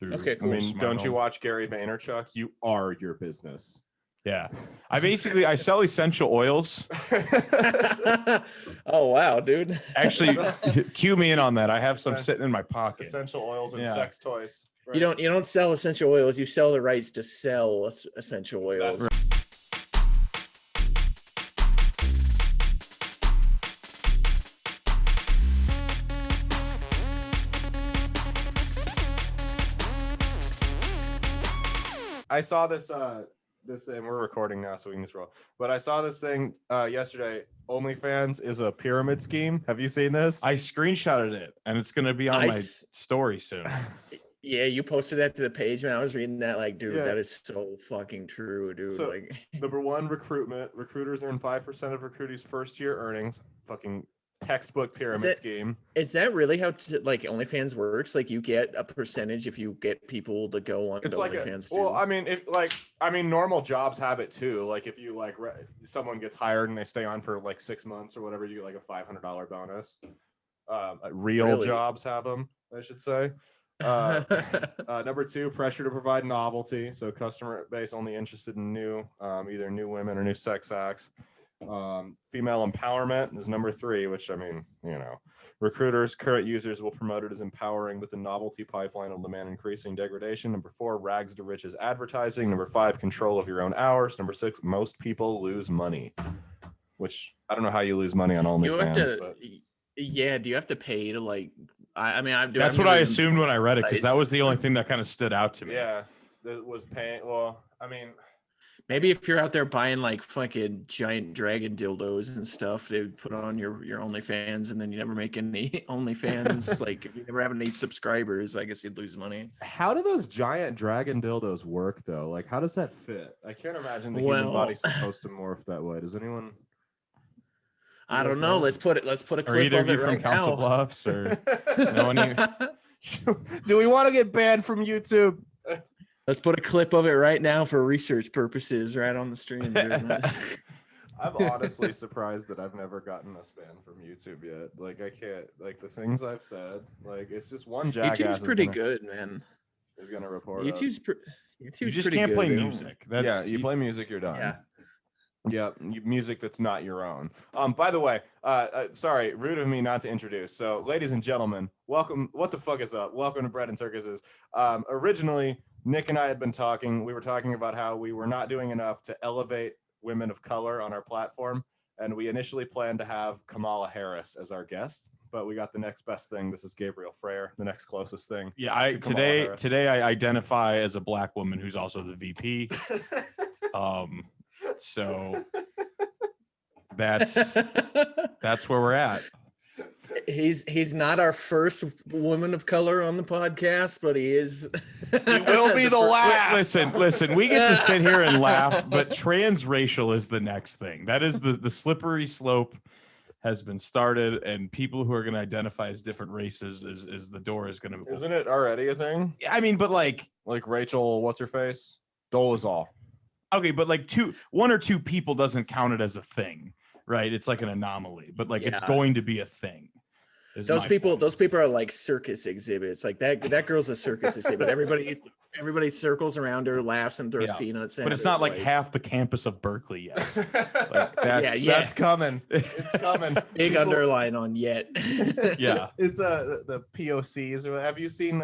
Okay, cool. I mean, don't you watch Gary Vaynerchuk? You are your business. Yeah. I sell essential oils. Oh, wow, dude. Actually, cue me in on that. I have some sitting in my pocket. Essential oils and sex toys. Right? You don't sell essential oils. You sell the rights to sell essential oils. Right. I saw this and we're recording now, so we can just roll. But I saw this thing yesterday. OnlyFans is a pyramid scheme. Have you seen this? I screenshotted it, and it's going to be on my story soon. Yeah, you posted that to the page, man. I was reading that, like, dude, that is so fucking true, dude. So, like, number one, recruitment. Recruiters earn 5% of recruitees' first year earnings. Fucking textbook pyramid scheme. Is that really how like OnlyFans works? Like, you get a percentage if you get people to go on OnlyFans too? Well, I mean, normal jobs have it too. Like, if you someone gets hired and they stay on for like 6 months or whatever, you get like a $500 bonus. Real jobs have them, I should say. Number two, pressure to provide novelty. So customer base only interested in either new women or new sex acts. Female empowerment is number three, which, I mean, recruiters, current users will promote it as empowering, but the novelty pipeline will demand increasing degradation. Number four, rags to riches advertising. Number five, control of your own hours. Number six, most people lose money, which I don't know how you lose money on OnlyFans. Yeah, do you have to pay to, like, that's what I assumed when I read it, because that was the only thing that kind of stood out to me. Yeah, that was paying. Well, I mean, maybe if you're out there buying like fucking giant dragon dildos and stuff, they would put on your OnlyFans, and then you never make any OnlyFans. Like, if you never have any subscribers, I guess you'd lose money. How do those giant dragon dildos work, though? Like, how does that fit? I can't imagine the human body's supposed to morph that way. Does anyone? I don't know. Let's put a clip or either of it from right Council now. Bluffs or do we want to get banned from YouTube? Let's put a clip of it right now for research purposes, right on the stream. I'm honestly surprised that I've never gotten us banned from YouTube yet. Like, I can't, like, the things I've said, like, it's just one jackass. YouTube's pretty good, man. Is gonna report YouTube's us. You just can't play music. You play music, you're done. Yeah. Yeah, music that's not your own. By the way, sorry, rude of me not to introduce. So, ladies and gentlemen, welcome. What the fuck is up? Welcome to Bread and Circuses. Originally, Nick and I had been talking. We were talking about how we were not doing enough to elevate women of color on our platform, and we initially planned to have Kamala Harris as our guest. But we got the next best thing. This is Gabriel Fraher, the next closest thing. Yeah, today I identify as a black woman who's also the VP. So that's where we're at. He's not our first woman of color on the podcast, but he is. He will be the last. Listen, we get to sit here and laugh, but transracial is the next thing. That is the slippery slope has been started, and people who are going to identify as different races is the door is going to. Isn't it already a thing? I mean, but like Rachel, what's her face? Dolezal. Okay, but like one or two people doesn't count it as a thing, right? It's like an anomaly, but like it's going to be a thing. Those people are like circus exhibits. Like that girl's a circus exhibit. Everybody circles around her, laughs, and throws peanuts at her. But it's not like half the campus of Berkeley yet. Like that's coming. It's coming. Big underline on yet. Yeah. It's the POCs. Have you seen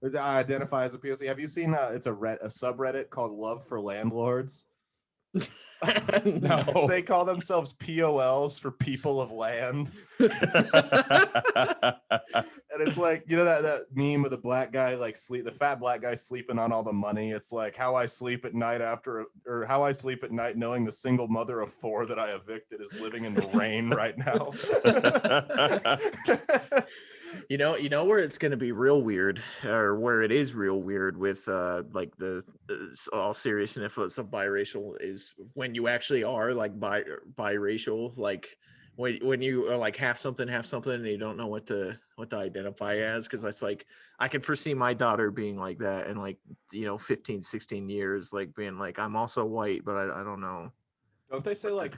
identify as a POC? Have you seen it's a subreddit called Love for Landlords? No. They call themselves POLs for people of land. And it's like, that meme of the black guy the fat black guy sleeping on all the money. It's like how I sleep at night knowing the single mother of four that I evicted is living in the rain right now. You know where it's going to be real weird, or where it is real weird with like the all seriousness of biracial, is when you actually are like biracial, like when you are like half something and you don't know what to identify as, because that's like I can foresee my daughter being like that in like 15-16 years, like being like, I'm also white, but I don't know. Don't they say like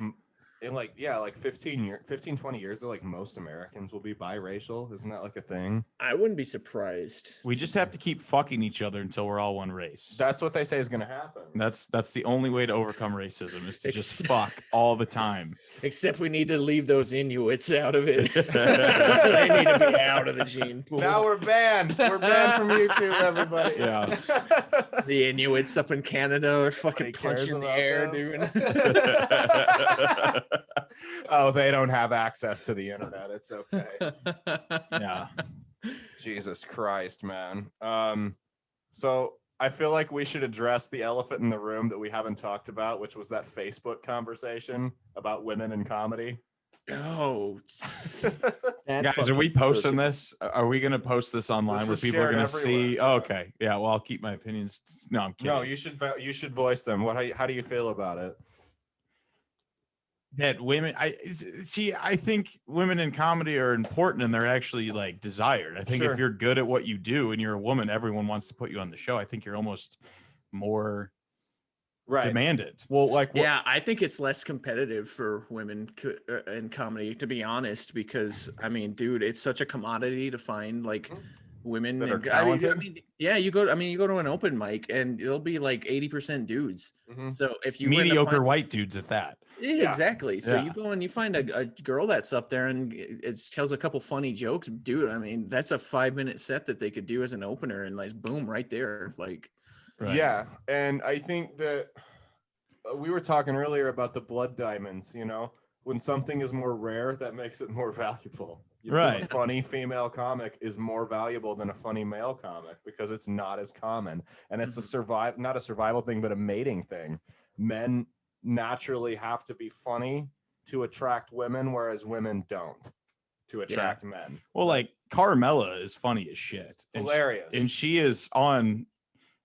in like 15, 20 years, like most Americans will be biracial. Isn't that like a thing? I wouldn't be surprised. We just have to keep fucking each other until we're all one race. That's what they say is going to happen. That's the only way to overcome racism is to just Ex- fuck all the time. Except we need to leave those Inuits out of it. They need to be out of the gene pool. Now we're banned. We're banned from YouTube, everybody. Yeah. The Inuits up in Canada are fucking cares punching the about air, them. dude. Oh, they don't have access to the internet. It's okay. Yeah. Jesus Christ, man. So I feel like we should address the elephant in the room that we haven't talked about, which was that Facebook conversation about women in comedy. Oh, Guys, are we posting this? Are we going to post this online This where is people are shared going to see? everywhere. Oh, okay. Yeah. Well, I'll keep my opinions. No, I'm kidding. No, you should voice them. How do you feel about it? That women, I think women in comedy are important and they're actually like desired. I think Sure. if you're good at what you do and you're a woman, everyone wants to put you on the show. I think you're almost more demanded. Well, like yeah, I think it's less competitive for women in comedy, to be honest, because I mean, dude, it's such a commodity to find like women that are and talented. I mean, yeah, you go to an open mic and it'll be like 80% dudes. Mhm. So if you Mediocre white dudes at that. Yeah, exactly. So Yeah. you go and you find a girl that's up there and it tells a couple funny jokes, dude. I mean, that's a 5-minute set that they could do as an opener, and like boom, right there. Like, Right. Yeah, and I think that we were talking earlier about the blood diamonds. You know, when something is more rare, that makes it more valuable. Right. A funny female comic is more valuable than a funny male comic because it's not as common, and it's not a survival thing, but a mating thing. Men naturally have to be funny to attract women, whereas women don't to attract men. Well, like Carmella is funny as shit. Hilarious. And she is on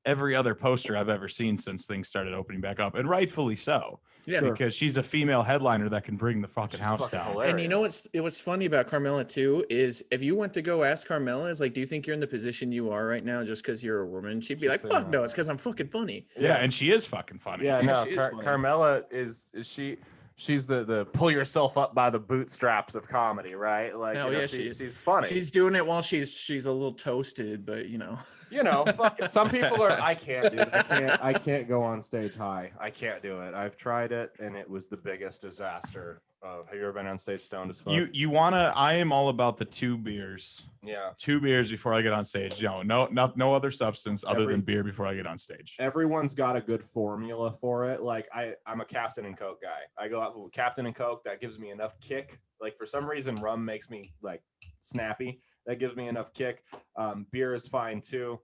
every other poster I've ever seen since things started opening back up, and rightfully so. Yeah, because she's a female headliner that can bring the fucking house down. Hilarious. and you know what's funny about Carmella too is if you went to go ask Carmella, is like, do you think you're in the position you are right now just because you're a woman? She'd be like, fuck no, it's because I'm fucking funny. Yeah, and she is fucking funny. Yeah, no, she is funny. Carmella she's the pull yourself up by the bootstraps of comedy, right? Like, Hell you know, yeah, she's funny. She's doing it while she's a little toasted, but you know. Fuck it. Some people are. I can't do it. I can't go on stage high. I can't do it. I've tried it, and it was the biggest disaster. Have you ever been on stage stoned as fuck? You wanna? I am all about the 2 beers. Yeah. 2 beers before I get on stage. No other substance other than beer before I get on stage. Everyone's got a good formula for it. Like I'm a Captain and Coke guy. I go out with Captain and Coke. That gives me enough kick. Like for some reason, rum makes me like snappy. That gives me enough kick. Beer is fine too.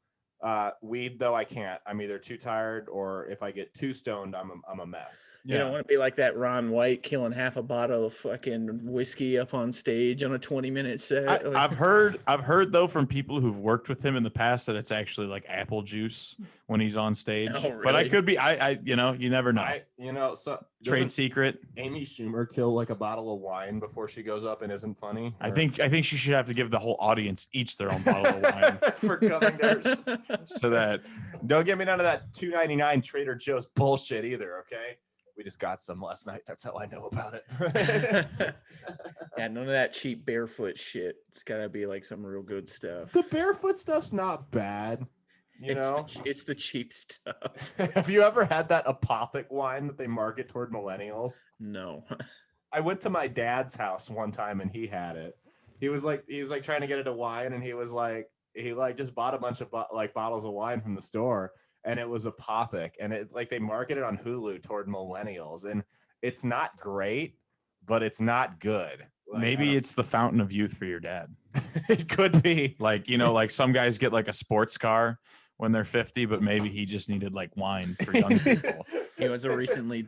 Weed though, I can't. I'm either too tired or if I get too stoned, I'm a mess. You don't want to be like that Ron White killing half a bottle of fucking whiskey up on stage on a 20-minute set. I've heard though from people who've worked with him in the past that it's actually like apple juice when he's on stage. Oh, really? But I could be. You never know. Trade secret. Amy Schumer kill like a bottle of wine before she goes up and isn't funny? I think she should have to give the whole audience each their own bottle of wine for coming there. so that Don't get me none of that $2.99 Trader Joe's bullshit either. Okay, we just got some last night. That's how I know about it. Yeah, none of that cheap barefoot shit. It's gotta be like some real good stuff. The barefoot stuff's not bad. It's the cheap stuff. Have you ever had that apothic wine that they market toward millennials? No. I went to my dad's house one time and he had it. He was like trying to get it a wine, and he just bought a bunch of bottles of wine from the store, and it was apothic, and it like they market it on Hulu toward millennials, and it's not great, but it's not good. maybe it's the fountain of youth for your dad. It could be. Like, like some guys get like a sports car when they're 50, but maybe he just needed like wine for young people. He was a recently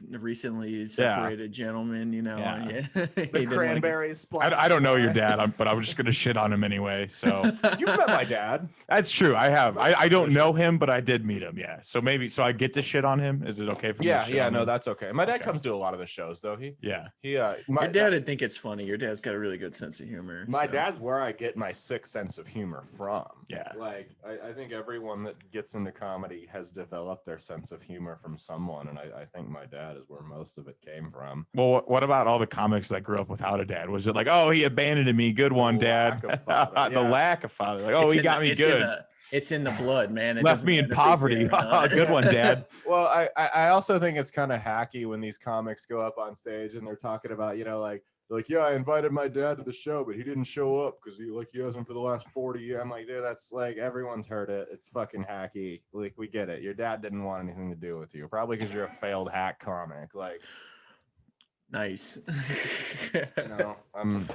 separated gentleman, Yeah. The cranberries. I don't know your dad, but I was just gonna shit on him anyway. So You've met my dad. that's true. I have. I don't know him, but I did meet him. Yeah. So I get to shit on him. Is it okay for me? to shit on him? That's okay. My dad Okay. comes to a lot of the shows though. Yeah. Your dad would think it's funny. Your dad's got a really good sense of humor. My so. dad's where I get my sick sense of humor from. Yeah. Like I think everyone that gets into comedy has developed their sense of humor from someone, and I think my dad is where most of it came from. Well, what about all the comics that grew up without a dad? Was it like, oh, he abandoned me, good one, dad? Lack of father, The yeah. lack of father. Like, oh, he got me good. It's in the blood, man. It Left doesn't me in matter if he's poverty. there or not. Good one, dad. Well, I also think it's kind of hacky when these comics go up on stage and they're talking about, you know, like, yeah, I invited my dad to the show, but he didn't show up because he hasn't for the last 40 years. I'm like, dude, that's like, everyone's heard it. It's fucking hacky. Like, we get it. Your dad didn't want anything to do with you, probably because you're a failed hack comic. Like, nice. you know,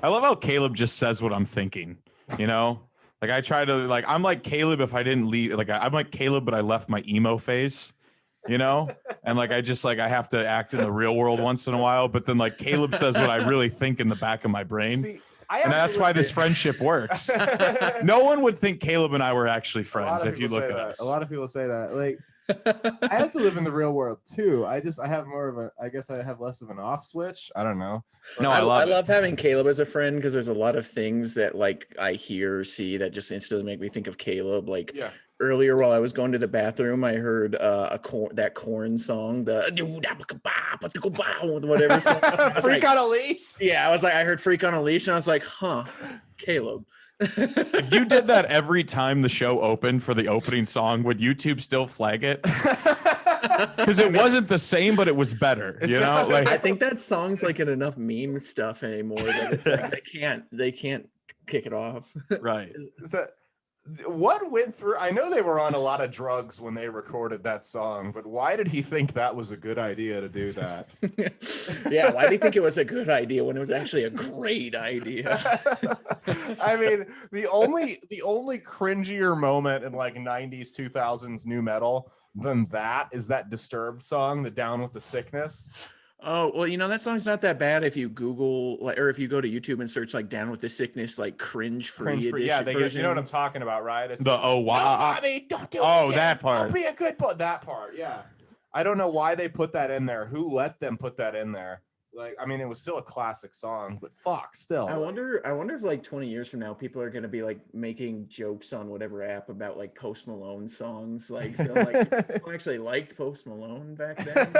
I love how Caleb just says what I'm thinking, you know? Like I try to like, I'm like Caleb if I didn't leave, like I'm like Caleb, but I left my emo phase, you know? And like, I just like, I have to act in the real world once in a while, but then like Caleb says what I really think in the back of my brain. See, and that's why this friendship works. No one would think Caleb and I were actually friends if you look at us. A lot of people say that. Like, I have to live in the real world too. I have more of I guess I have less of an off switch. I don't know. No, I love love having Caleb as a friend because there's a lot of things that like I hear or see that just instantly make me think of Caleb. Like earlier while I was going to the bathroom, I heard that Korn song, the whatever song. Freak on a Leash. Yeah, I was like, I heard Freak on a Leash, and I was like, huh, Caleb. If you did that every time the show opened for the opening song, would YouTube still flag it? Because it wasn't the same, but it was better. You know, like I think that song's like in enough meme stuff anymore that it's like they can't kick it off. Right. Is that what went through? I know they were on a lot of drugs when they recorded that song, but why did he think that was a good idea to do that? Yeah, why do you think it was a good idea when it was actually a great idea? I mean, the only cringier moment in like 90s 2000s new metal than that is that Disturbed song, the Down with the Sickness. Oh, well, you know, that song's not that bad if you Google, like, or if you go to YouTube and search like Down with the Sickness, like cringe-free edition. Yeah, version. you know what I'm talking about, right? It's the oh wow. Nobody, don't do oh, it that part. I'll be a good boy. That part, yeah. I don't know why they put that in there. Who let them put that in there? Like, I mean, it was still a classic song, but fuck, still. I wonder if like 20 years from now, people are gonna be like making jokes on whatever app about like Post Malone songs. Like, so like people actually liked Post Malone back then.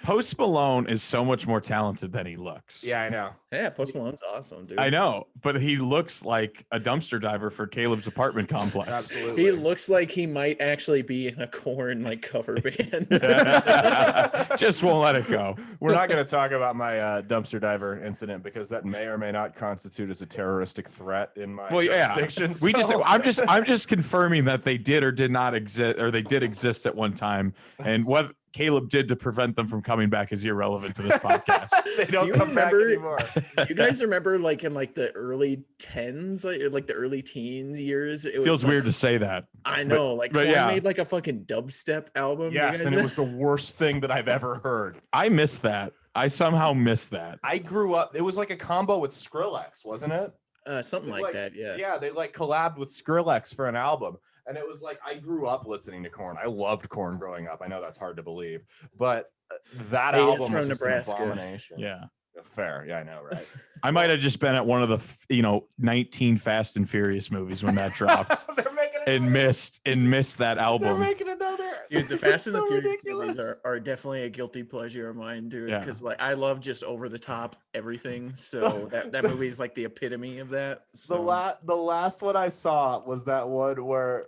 Post Malone is so much more talented than he looks. Yeah, I know. Yeah, Post Malone's awesome, dude. I know, but he looks like a dumpster diver for Caleb's apartment complex. Absolutely. He looks like he might actually be in a Korn like cover band. Just won't let it go. We're not going to talk about my dumpster diver incident because that may or may not constitute as a terroristic threat in my jurisdiction. Yeah. I'm just confirming that they did or did not exist, or they did exist at one time, and what Caleb did to prevent them from coming back is irrelevant to this podcast. They don't come back anymore. You guys remember like in like the early 10s, like the early teens years? It feels like, weird to say that. I know, but Korn yeah. made like a fucking dubstep album. Yes, and it was the worst thing that I've ever heard. I missed that. I somehow missed that. I grew up, it was like a combo with Skrillex, wasn't it? Something like that, yeah. Yeah, they like collabed with Skrillex for an album. And it was like, I grew up listening to Korn. I loved Korn growing up. I know that's hard to believe, but that album was just an abomination. Yeah. Fair. Yeah, I know, right? I might have just been at one of the 19 Fast and Furious movies when that dropped. and missed that album. They're making another. Dude, the Fast and the Furious movies are definitely a guilty pleasure of mine, dude. Because like I love just over the top everything. So that movie is like the epitome of that. So. The last one I saw was that one where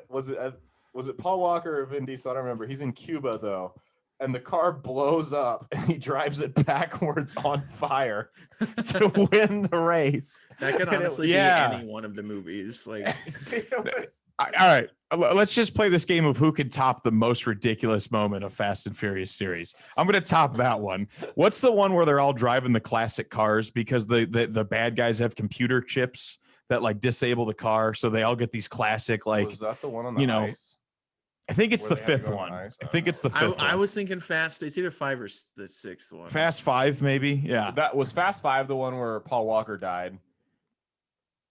was it Paul Walker or Vin Diesel? I don't remember. He's in Cuba though. And the car blows up and he drives it backwards on fire to win the race. That could honestly be any one of the movies. Like, all right, let's just play this game of who could top the most ridiculous moment of Fast and Furious series. I'm going to top that one. What's the one where they're all driving the classic cars because the bad guys have computer chips that like disable the car. So they all get these classic, like, was that the one on the ice? I think it's the fifth one. I think it's the fifth one. I was thinking Fast. It's either 5 or the 6th one. Fast 5, maybe. Yeah. That was Fast 5, the one where Paul Walker died.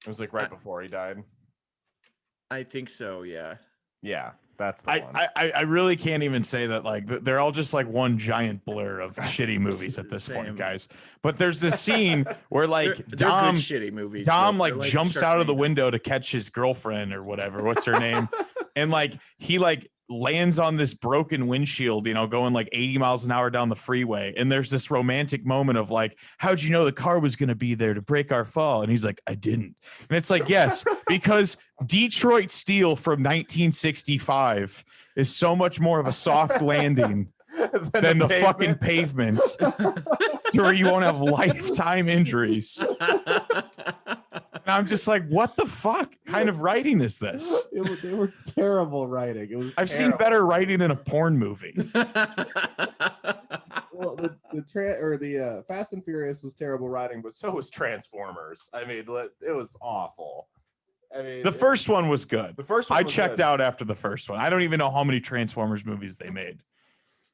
It was like right before he died. I think so. Yeah. Yeah, that's the one. I really can't even say that. Like they're all just like one giant blur of shitty movies at this point, guys. But there's this scene where like they're good shitty movies. Dom like jumps out of the window to catch his girlfriend or whatever. What's her name? and like he like lands on this broken windshield, you know, going like 80 miles an hour down the freeway. And there's this romantic moment of like, how'd you know the car was going to be there to break our fall? And he's like, I didn't. And it's like, yes, because Detroit steel from 1965 is so much more of a soft landing than the fucking pavement to where you won't have lifetime injuries. And I'm just like, what the fuck kind of writing is this? They were terrible writing. It was. I've seen better writing in a porn movie. Well, the Fast and Furious was terrible writing, But so was Transformers. I mean, it was awful. I mean, The first one was good. The first one I was checked good. out after the first one. I don't even know how many Transformers movies they made.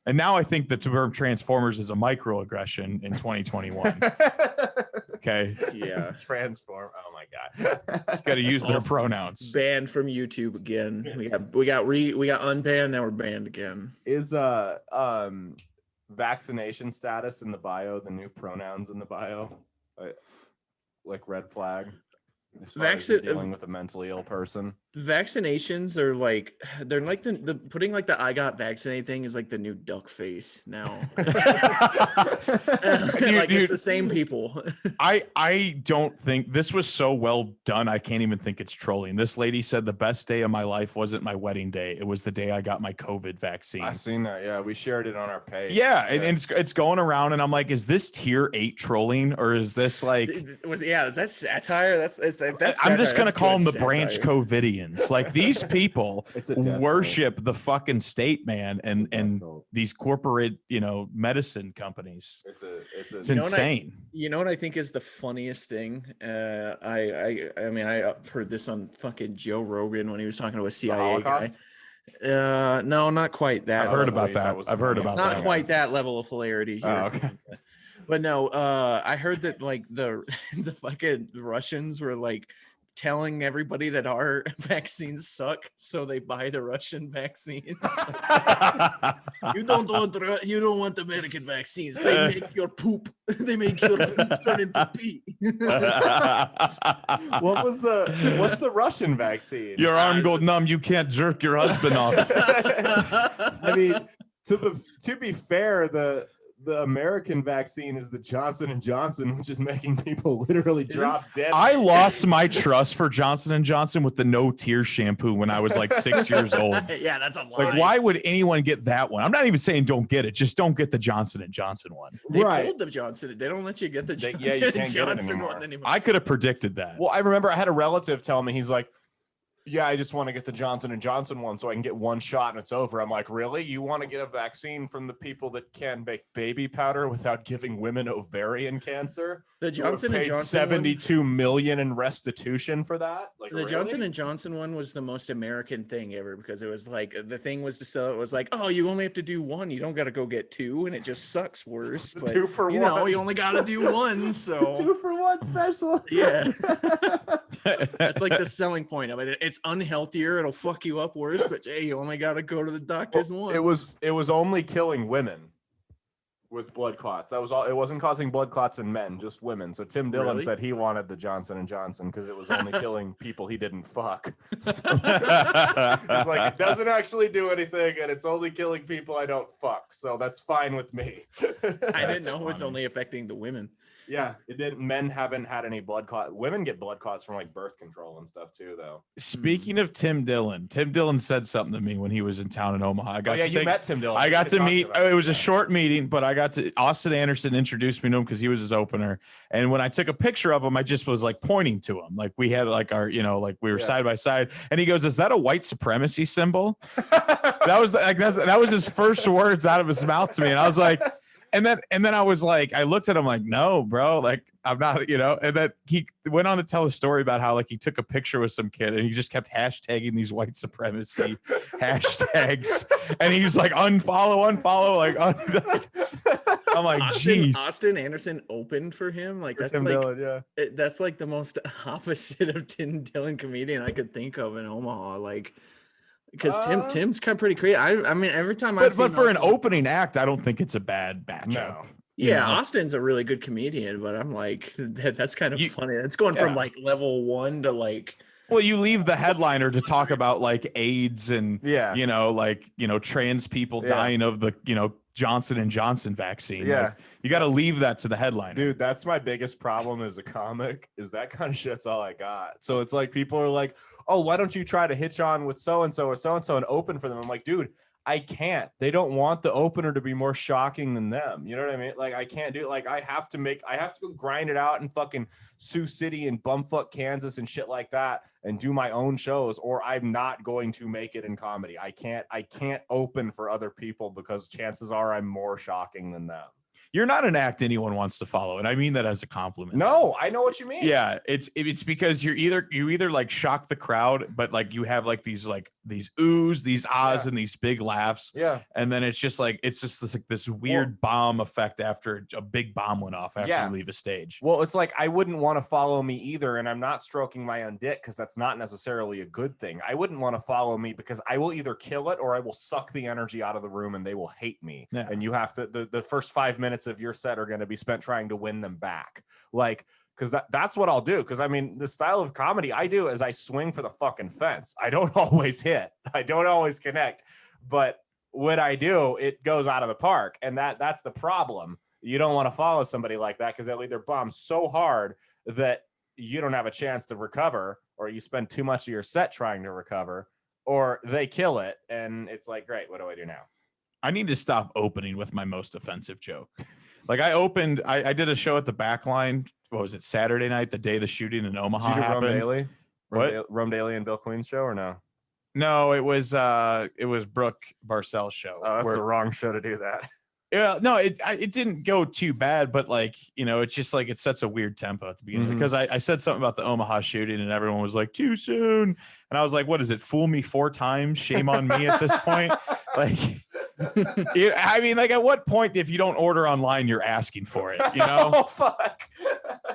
And now I think the term Transformers is a microaggression in 2021. Okay. Yeah. Transform. Oh my god. Got to use their pronouns. Banned from YouTube again. We got unbanned. Now we're banned again. Is vaccination status in the bio the new pronouns in the bio? Like red flag. As far as you're dealing with a mentally ill person. Vaccinations are like they're like the putting like the I got vaccinated thing is like the new duck face now. It's the same people. I don't think this was so well done. I can't even think it's trolling. This lady said the best day of my life wasn't my wedding day. It was the day I got my COVID vaccine. I seen that. Yeah, we shared it on our page. Yeah, and it's going around, and I'm like, is this tier 8 trolling, or is this like? Is that satire? That's I'm just satire, gonna that's call them good the branch satire. Covidians. Like these people It's a death worship the fucking state, man, and cult. these corporate, medicine companies. It's It's insane. You know what I think is the funniest thing? I mean I heard this on fucking Joe Rogan when he was talking to a CIA guy. No, not quite that. I've heard about level. that. I've heard It's about not that. quite that level of hilarity here. Oh, okay. But no, I heard that like the fucking Russians were like telling everybody that our vaccines suck, so they buy the Russian vaccines. You don't want American vaccines. They make your poop. They make your poop turn into pee. What's the Russian vaccine? Your arm goes numb. You can't jerk your husband off. I mean, to be fair, the American vaccine is the Johnson & Johnson, which is making people literally drop dead. I lost my trust for Johnson & Johnson with the no tear shampoo when I was like 6 years old. Yeah, that's a lie. Like, why would anyone get that one? I'm not even saying don't get it. Just don't get the Johnson & Johnson one. They Right. pulled the Johnson. They don't let you get the Johnson Yeah, you can't get it Johnson anymore. one anymore. I could have predicted that. Well, I remember I had a relative tell me, he's like, yeah, I just want to get the Johnson & Johnson one so I can get one shot and it's over. I'm like, really? You want to get a vaccine from the people that can make baby powder without giving women ovarian cancer? The Johnson & Johnson $72 million in restitution for that? Like, The really? Johnson & Johnson one was the most American thing ever because it was like the thing was to sell it was like, oh, you only have to do one, you don't got to go get two, and it just sucks worse. But 2 for you 1. know, you only got to do one, so 2 for 1 special. yeah, that's like the selling point of it. It's unhealthier, it'll fuck you up worse, but hey, you only got to go to the doctor's once. It was only killing women with blood clots. That was all. It wasn't causing blood clots in men, just women. So Tim Dillon Really? said he wanted the Johnson & Johnson because it was only killing people he didn't fuck. It's like, it doesn't actually do anything, and it's only killing people I don't fuck. So that's fine with me. I didn't know it was only affecting the women. Yeah, it didn't. Men haven't had any blood clot. Women get blood clots from like birth control and stuff too, though. Speaking of Tim Dillon said something to me when he was in town in Omaha. You met Tim Dillon. I got to meet. It was a Yeah. short meeting, but I got to. Austin Anderson introduced me to him because he was his opener. And when I took a picture of him, I just was like pointing to him, like we had like our, like we were side by side. And he goes, "Is that a white supremacy symbol?" That was his first words out of his mouth to me, and I was like. And then I was like, I looked at him like, no, bro, like I'm not, and then he went on to tell a story about how like he took a picture with some kid and he just kept hashtagging these white supremacy hashtags. And he was like, unfollow, like, I'm like, geez. Austin Anderson opened for him. Like that's Tim like Dillon, yeah. that's like the most opposite of Tim Dillon comedian I could think of in Omaha. Like because Tim's kind of pretty creative. I mean, every time but for an opening act, I don't think it's a bad matchup. No. Yeah, Austin's a really good comedian, but I'm like, that's kind of funny. It's going from like level 1 to like Well, you leave the headliner to talk about like AIDS and Yeah. trans people Yeah. dying of the Johnson & Johnson vaccine. Yeah. Like, you got to leave that to the headliner. Dude, that's my biggest problem as a comic, is that kind of shit's all I got. So it's like people are like, oh, why don't you try to hitch on with so-and-so or so-and-so and open for them? I'm like, dude, I can't. They don't want the opener to be more shocking than them. You know what I mean? Like, I can't do it. Like, I have to go grind it out in fucking Sioux City and bumfuck Kansas and shit like that and do my own shows, or I'm not going to make it in comedy. I can't open for other people because chances are I'm more shocking than them. You're not an act anyone wants to follow, and I mean that as a compliment. No, I know what you mean. Yeah, it's because you either like shock the crowd, but like you have like these oohs, these ahs, and these big laughs. Yeah. And then it's just this weird bomb effect after a big bomb went off after you leave a stage. Well, it's like I wouldn't want to follow me either, and I'm not stroking my own dick because that's not necessarily a good thing. I wouldn't want to follow me because I will either kill it or I will suck the energy out of the room and they will hate me. Yeah. And you have to the first 5 minutes of your set are going to be spent trying to win them back. Like, because that's what I'll do. Because I mean, the style of comedy I do is I swing for the fucking fence. I don't always hit. I don't always connect. But when I do, it goes out of the park. And that's the problem. You don't want to follow somebody like that because they'll either bomb so hard that you don't have a chance to recover, or you spend too much of your set trying to recover, or they kill it. And it's like, great, what do I do now? I need to stop opening with my most offensive joke. Like I did a show at the Backline. What was it? Saturday night, the day the shooting in Omaha happened. Rome Daly? What? Rome Daly and Bill Queen's show, or no? No, it was Brooke Barcel's show. Oh, that's the wrong show to do that. Yeah, no, it didn't go too bad, but like, it's just like it sets a weird tempo at the beginning, because I said something about the Omaha shooting and everyone was like, too soon. And I was like, what is it? Fool me 4 times. Shame on me at this point. Like, I mean, like, at what point, if you don't order online, you're asking for it, Oh, fuck.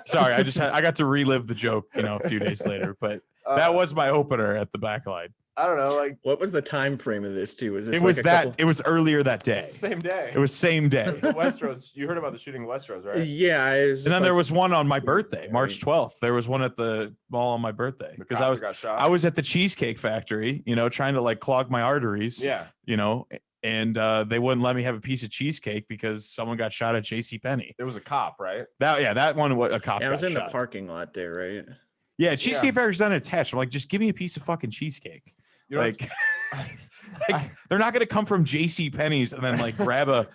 Sorry. I got to relive the joke, a few days later, but that was my opener at the Backline. I don't know, like, what was the time frame of this too? Was this it was earlier that day. Same day. It was same day. The Westroads. You heard about the shooting in Westroads, right? Yeah. And then there was one on my birthday, March 12th. There was one at the mall on my birthday because I was at the Cheesecake Factory, trying to like clog my arteries. Yeah. And they wouldn't let me have a piece of cheesecake because someone got shot at JCPenney. It was a cop, right? That one, a cop. Yeah, I was in shot. the parking lot there, right? Yeah, Cheesecake Factory's unattached. I'm like, just give me a piece of fucking cheesecake. Like they're not gonna come from JCPenney's and then like grab a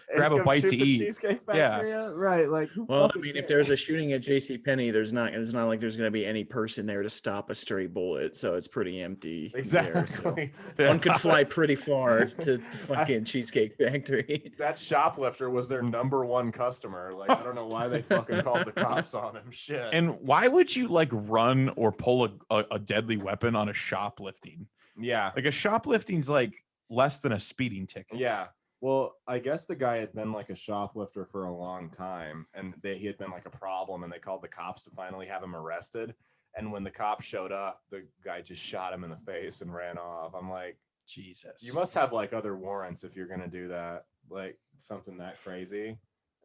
bite to eat. Cheesecake Factory, right? Like, well, I mean, if there's a shooting at JCPenney, it's not like there's gonna be any person there to stop a stray bullet, so it's pretty empty. Exactly. There, so one could fly pretty far to the fucking Cheesecake Factory. That shoplifter was their number one customer. Like, I don't know why they fucking called the cops on him. Shit. And why would you like run or pull a deadly weapon on a shoplifting? Yeah. Like a shoplifting's like less than a speeding ticket. Yeah. Well, I guess the guy had been like a shoplifter for a long time, and he had been like a problem, and they called the cops to finally have him arrested. And when the cops showed up, the guy just shot him in the face and ran off. I'm like, Jesus. You must have like other warrants if you're going to do that. Like something that crazy.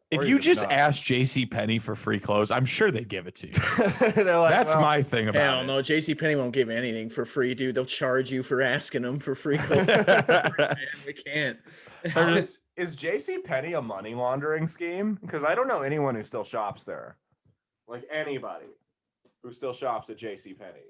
If you just ask JCPenney for free clothes, I'm sure they'd give it to you. They're like, that's my thing about hell it. No, JCPenney won't give anything for free, dude. They'll charge you for asking them for free clothes. Man, we can't. Is JCPenney a money laundering scheme? Because I don't know anyone who still shops there. Like anybody who still shops at JCPenney.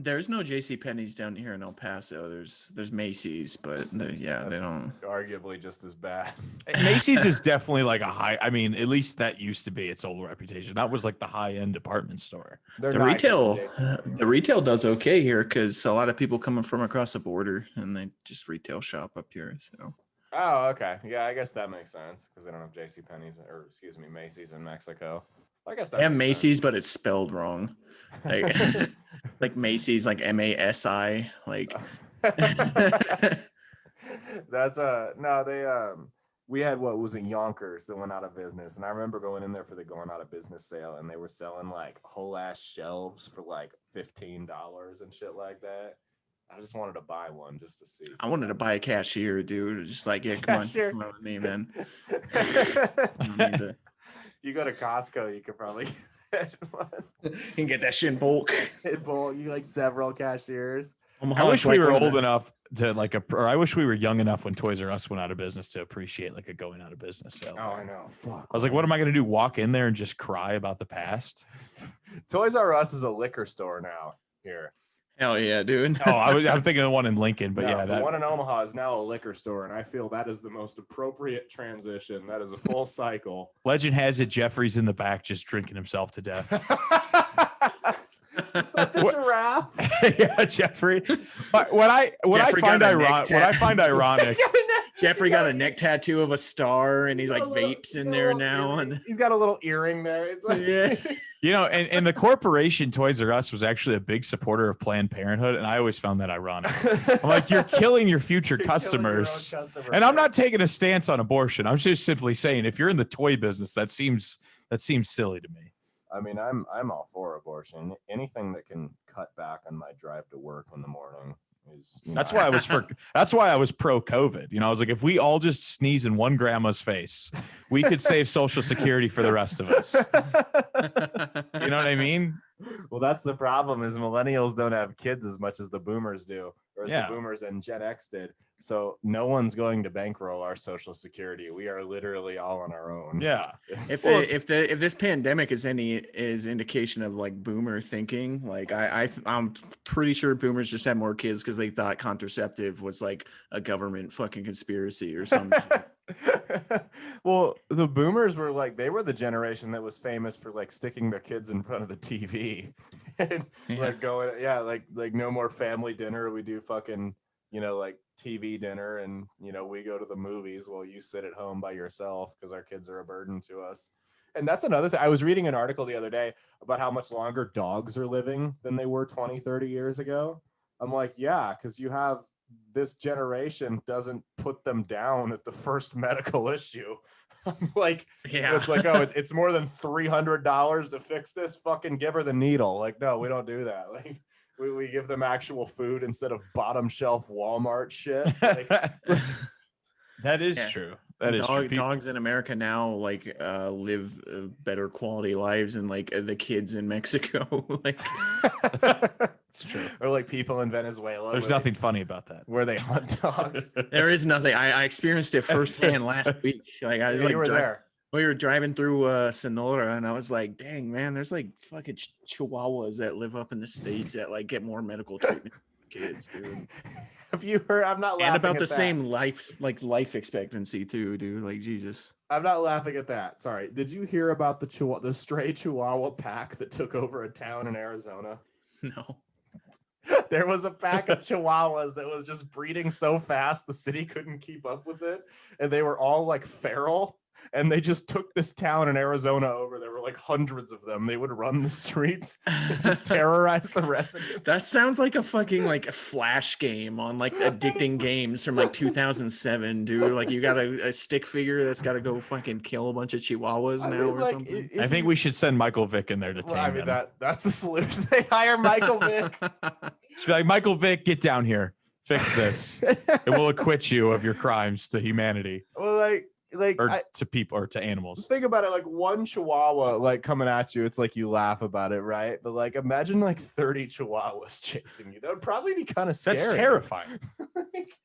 There's no JCPenney's down here in El Paso. There's Macy's, but they don't. Arguably just as bad. Macy's is definitely like a high. I mean, at least that used to be its old reputation. That was like the high end department store. The retail does okay here because a lot of people coming from across the border and they just retail shop up here. So. Oh, okay. Yeah, I guess that makes sense because they don't have JCPenney's or Macy's in Mexico. I guess that. They have Macy's, sense. But it's spelled wrong. Like, like Macy's, like MASI, like. That's no. They we had what was in Yonkers that went out of business, and I remember going in there for the going out of business sale, and they were selling like whole ass shelves for like $15 and shit like that. I just wanted to buy one just to see. I wanted to buy a cashier, dude. Just like, yeah, come on with me, man. You go to Costco, you could probably You can get that shit in bulk. You like several cashiers. I wish we were old enough to or I wish we were young enough when Toys R Us went out of business to appreciate like a going out of business sale. Oh, I know. Fuck. I was like, what am I going to do? Walk in there and just cry about the past? Toys R Us is a liquor store now here. Hell yeah, dude. Oh, I'm thinking of the one in Lincoln, but no, the one in Omaha is now a liquor store, and I feel that is the most appropriate transition. That is a full cycle. Legend has it Jeffrey's in the back just drinking himself to death. Is that the giraffe? Yeah, Jeffrey. What I find ironic. Jeffrey got a neck tattoo of a star, and he's like vapes in there now, and he's got a little earring there. It's like, yeah. You know, and the corporation Toys R Us was actually a big supporter of Planned Parenthood, and I always found that ironic. I'm like, you're killing your future customers. And I'm not taking a stance on abortion. I'm just simply saying, if you're in the toy business, that seems silly to me. I mean, I'm all for abortion. Anything that can cut back on my drive to work in the morning is. That's why I was pro COVID. You know, I was like, if we all just sneeze in one grandma's face, we could save Social Security for the rest of us. You know what I mean? Well, that's the problem is millennials don't have kids as much as the boomers do, or as the boomers and Gen X did. So no one's going to bankroll our Social Security. We are literally all on our own. Yeah. If this pandemic is indication of like boomer thinking, like I'm pretty sure boomers just had more kids because they thought contraceptive was like a government fucking conspiracy or something. Well, the boomers were like, they were the generation that was famous for like sticking their kids in front of the TV and like going, like no more family dinner. We do fucking, like TV dinner, and we go to the movies while you sit at home by yourself because our kids are a burden to us. And that's another thing. I was reading an article the other day about how much longer dogs are living than they were 20, 30 years ago. I'm like, yeah, because you have this generation doesn't put them down at the first medical issue. I'm like, it's like, oh, it's more than $300 to fix this. Fucking give her the needle. Like, no, we don't do that. Like, we give them actual food instead of bottom shelf Walmart shit. Like, that is true. That is true. Dogs in America now like live better quality lives than like the kids in Mexico. Like, it's true. Or like people in Venezuela. There's nothing funny about that. Where they hunt dogs. There is nothing. I experienced it firsthand last week. Like I was like, you were there. We were driving through Sonora, and I was like, dang, man, there's like fucking chihuahuas that live up in the States that like get more medical treatment than kids, dude. Have you heard? I'm not laughing and about at the that. Same life expectancy too, dude. Like, Jesus. I'm not laughing at that. Sorry. Did you hear about the stray chihuahua pack that took over a town in Arizona? No. There was a pack of chihuahuas that was just breeding so fast the city couldn't keep up with it, and they were all like feral. And they just took this town in Arizona over. There were like hundreds of them. They would run the streets and just terrorize the residents. That sounds like a fucking like a Flash game on like addicting games from like 2007, dude. Like you got a stick figure that's got to go fucking kill a bunch of chihuahuas or something. I think we should send Michael Vick in there to tame them. That's the solution. They hire Michael Vick. Should be like, Michael Vick, get down here, fix this. It will acquit you of your crimes to humanity. Well, to people or to animals. Think about it, like one chihuahua like coming at you, it's like you laugh about it, right? But like imagine like 30 chihuahuas chasing you. That would probably be kind of scary. That's terrifying. Like,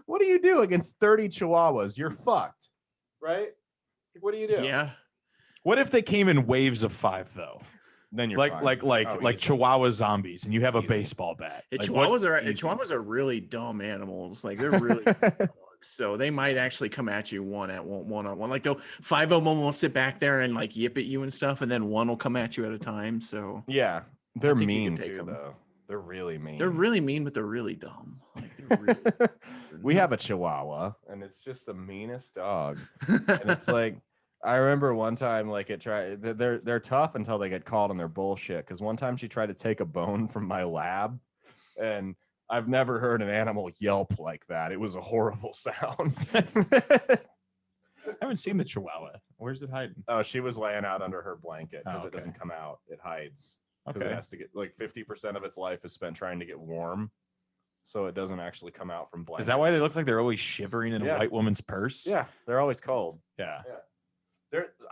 what do you do against 30 chihuahuas? You're fucked, right? What do you do? Yeah. What if they came in waves of 5 though? Then you're like Chihuahua zombies, and you have a baseball bat. Chihuahuas are really dumb animals. Like they're really so they might actually come at you one on one. Like 5 of them will sit back there and like yip at you and stuff, and then one will come at you at a time. So yeah, they're mean too, though. They're really mean. They're really mean, but they're really dumb. Like, they're really, we have a Chihuahua, and it's just the meanest dog. And it's like, I remember one time, like they're tough until they get caught on their bullshit. Because one time she tried to take a bone from my lab, and I've never heard an animal yelp like that. It was a horrible sound. I haven't seen the Chihuahua. Where's it hiding? Oh, she was laying out under her blanket because okay. It doesn't come out. It hides because Okay. It has to get like 50% of its life is spent trying to get warm, so it doesn't actually come out from blankets. Is that why they look like they're always shivering in a white woman's purse? Yeah, they're always cold. Yeah.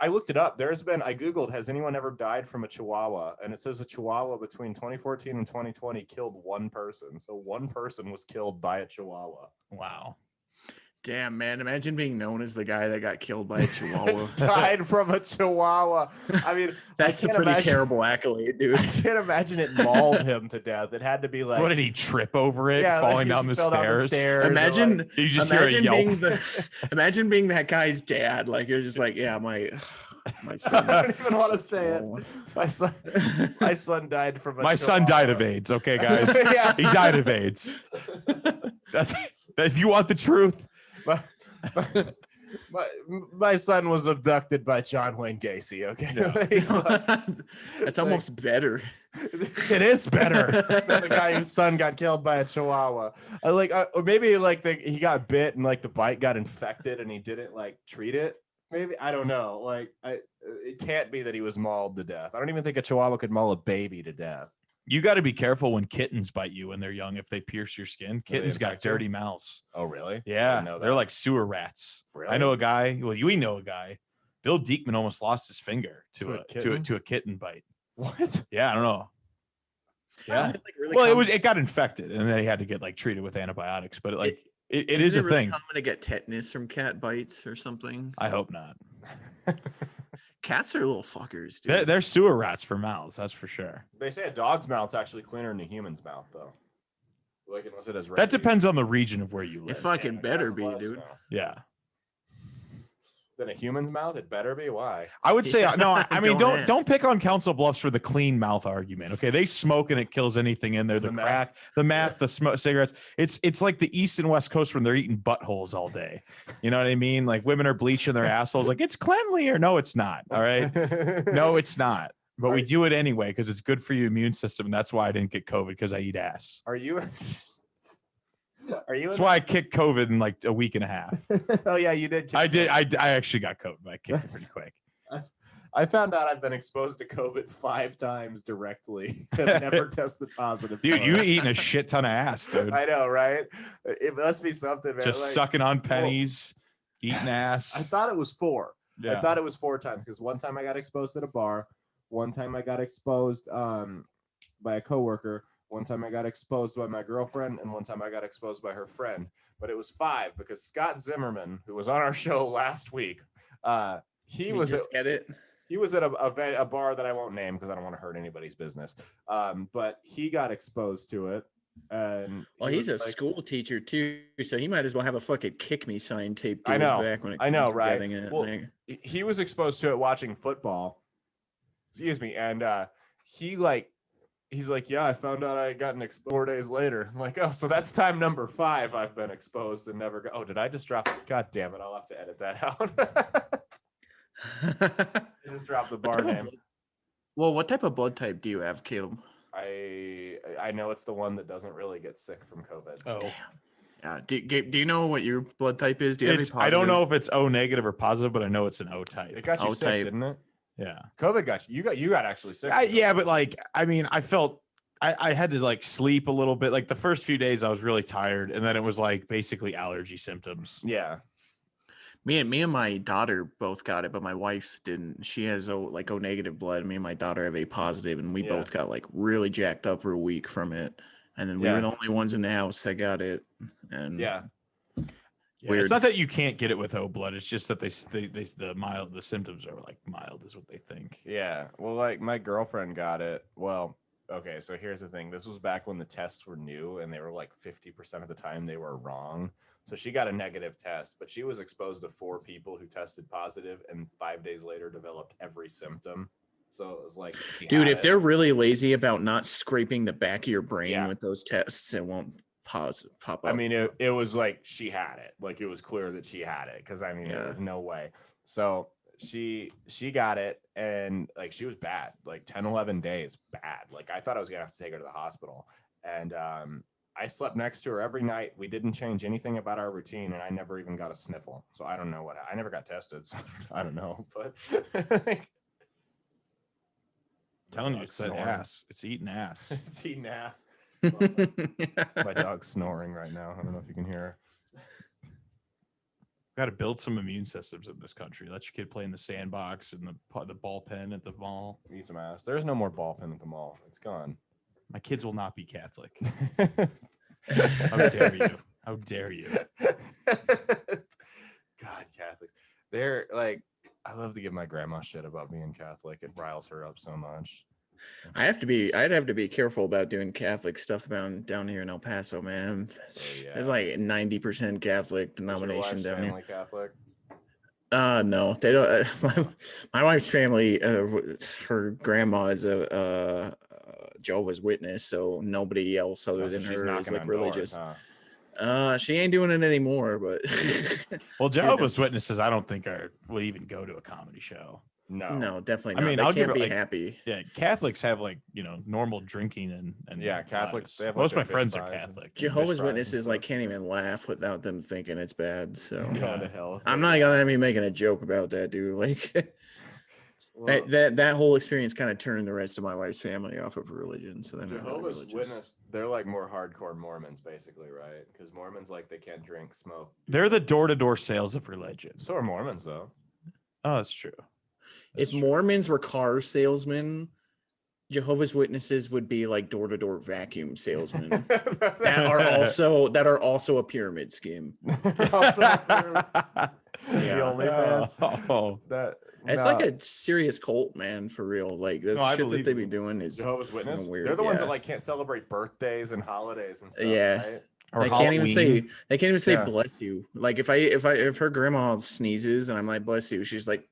I looked it up. I Googled, has anyone ever died from a Chihuahua? And it says a Chihuahua between 2014 and 2020 killed one person. So one person was killed by a Chihuahua. Wow. Damn, man. Imagine being known as the guy that got killed by a Chihuahua. Died from a Chihuahua. I mean, That's a pretty terrible accolade, dude. I can't imagine it mauled him to death. It had to be like, What did he trip over it, yeah, falling like down he the fell down the stairs? stairs. Imagine, You just hear a imagine yelp. imagine being that guy's dad. Like you're just like, yeah, my son. I don't even want to say it. Oh. My son died from a My son died of Chihuahua. AIDS. Okay, guys. Yeah. He died of AIDS. If you want the truth. My son was abducted by John Wayne Gacy. Okay, That's almost better. It is better than the guy whose son got killed by a Chihuahua. Or maybe like he got bit and like the bite got infected and he didn't like treat it. Maybe, I don't know. It can't be that he was mauled to death. I don't even think a Chihuahua could maul a baby to death. You got to be careful when kittens bite you when they're young. If they pierce your skin, kittens got infect you? dirty mouths. Oh, really? Yeah, know they're that. like sewer rats. Really? I know a guy. Well, we know a guy. Bill Diekman almost lost his finger To a to kitten? a kitten bite. What? Yeah, I don't know. Yeah. Isn't it, like, really Well, common- it got infected, and then he had to get like treated with antibiotics. But it Isn't is a it really thing. common to get tetanus from cat bites or something. I hope not. Cats are little fuckers, dude. They're sewer rats for mouths. That's for sure. They say a dog's mouth's actually cleaner than a human's mouth, though. Like unless it has. That depends on the region of where you It live. fucking better be, Cat's dude. worse Yeah. than a human's mouth. It better be. Why? I would say no. I mean, Don't ask. don't pick on Council Bluffs for the clean mouth argument. Okay, they smoke and it kills anything in there. The The meth. crack, the meth, the smoke, cigarettes. It's like the East and West Coast when they're eating buttholes all day. You know what I mean? Like women are bleaching their assholes. Like it's cleanlier. No, it's not. All right. No, it's not. But we do it anyway because it's good for your immune system, and that's why I didn't get COVID because I eat ass. Are you? Are you? That's why I kicked COVID in like a week and a half. Oh yeah, you did. I did. I actually got COVID, but I kicked it pretty quick. I found out I've been exposed to COVID 5 times directly. I've never tested positive. Dude, for you it. eating a shit ton of ass, dude. I know, right? It must be something, man. Just Like, sucking on pennies, eating ass. I thought it was 4. Yeah. I thought it was 4 times because one time I got exposed at a bar, one time I got exposed by a coworker, one time I got exposed by my girlfriend, and one time I got exposed by her friend. But it was 5 because Scott Zimmerman, who was on our show last week, he was get it. he was at a bar that I won't name because I don't want to hurt anybody's business. But he got exposed to it. And Well, he he's a was like, school teacher too, so he might as well have a fucking kick me sign taped to I know, his back when it I know, comes to right? getting it. Well, Like, he was exposed to it watching football. Excuse me. And he's like, yeah, I found out I got exposed 4 days later. I'm like, oh, so that's time number 5 I've been exposed and never oh, did I just drop? God damn it. I'll have to edit that out. I just dropped the bar name. Well, what type of blood type do you have, Caleb? I know it's the one that doesn't really get sick from COVID. Oh, Yeah. Do you know what your blood type is? Do you have any I don't know positive? if it's O negative or positive, but I know it's an O It type. got you Oh, sick, type. didn't it? Yeah. COVID got you. You got actually sick. Yeah, but like, I mean, I felt I had to like sleep a little bit. Like the first few days I was really tired, and then it was like basically allergy symptoms. Yeah. Me and my daughter both got it, but my wife didn't. She has O negative blood. Me and my daughter have A positive, and we Yeah. both got like really jacked up for a week from it. And then we were the only ones in the house that got it. And Yeah. Yeah, Weird. it's not that you can't get it with O blood. It's just that the symptoms are like mild is what they think. Yeah. Well, like my girlfriend got it. Well, okay. So here's the thing. This was back when the tests were new and they were like 50% of the time they were wrong. So she got a negative test, but she was exposed to 4 people who tested positive and 5 days later developed every symptom. So it was like, she dude, had if it. they're really lazy about not scraping the back of your brain Yeah. with those tests, it won't pop up. I mean, it was like she had it. Like it was clear that she had it because I mean, Yeah. there was no way. So she got it and like she was bad, like 10, 11 days bad. Like I thought I was gonna have to take her to the hospital. And I slept next to her every night. We didn't change anything about our routine, and I never even got a sniffle. So I don't know I never got tested, so I don't know. But I'm telling you, dog's it's that snoring. ass. It's eating ass. it's eating ass. My dog's snoring right now. I don't know if you can hear her. Got to build some immune systems in this country. Let your kid play in the sandbox and the ball pen at the mall. Eat some ass. There's no more ball pen at the mall. It's gone. My kids will not be Catholic. How dare you? How dare you? God, Catholics. They're like, I love to give my grandma shit about being Catholic. It riles her up so much. I'd have to be careful about doing Catholic stuff down here in El Paso, man. There's like 90% Catholic denomination down here. Catholic? No, they don't. My wife's family, her grandma is a Jehovah's Witness, so nobody else other than her is like religious. Doors, huh? She ain't doing it anymore, but well, Jehovah's Witnesses, I don't think will even go to a comedy show. No, definitely not. I mean, they I'll can't give it, be happy. Yeah, Catholics have like normal drinking and yeah, Catholics. They have most of my fish friends are fries Catholic. Jehovah's Witnesses like can't even laugh without them thinking it's bad. So going to hell. I'm not gonna be making a joke about that, dude. Like Well, that whole experience kind of turned the rest of my wife's family off of religion. So they're not really Jehovah's religious. Witness, they're like more hardcore Mormons, basically, right? Because Mormons like they can't drink, smoke. They're the door-to-door sales of religion. So are Mormons, though. Oh, that's true. If Mormons were car salesmen, Jehovah's Witnesses would be like door-to-door vacuum salesmen that are also a pyramid scheme. The only It's like a serious cult, man, for real. Like this shit that they be doing is Jehovah's Witness. weird. They're the ones that like can't celebrate birthdays and holidays and stuff. Yeah. Right? Or They can't even say Yeah. bless you. Like if her grandma sneezes and I'm like bless you, she's like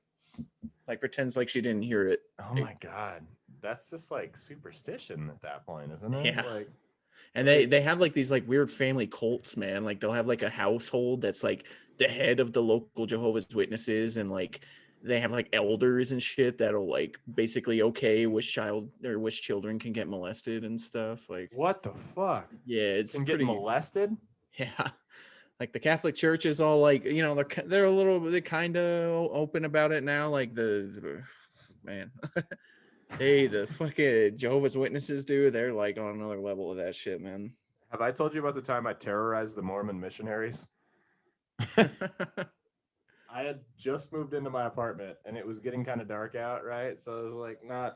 pretends like she didn't hear it. Oh my god, that's just like superstition at that point, isn't it? Yeah. Like, And they have like these like weird family cults, man. Like they'll have like a household that's like the head of the local Jehovah's Witnesses, and like they have like elders and shit that'll like basically which children can get molested and stuff. Like what the fuck? yeah, it's Can pretty get molested? yeah. Like the Catholic Church is all like, they're a little bit kind of open about it now. Like the man, hey, the fucking Jehovah's Witnesses, dude, they're like on another level of that shit, man. Have I told you about the time I terrorized the Mormon missionaries? I had just moved into my apartment and it was getting kind of dark out, right? So it was like not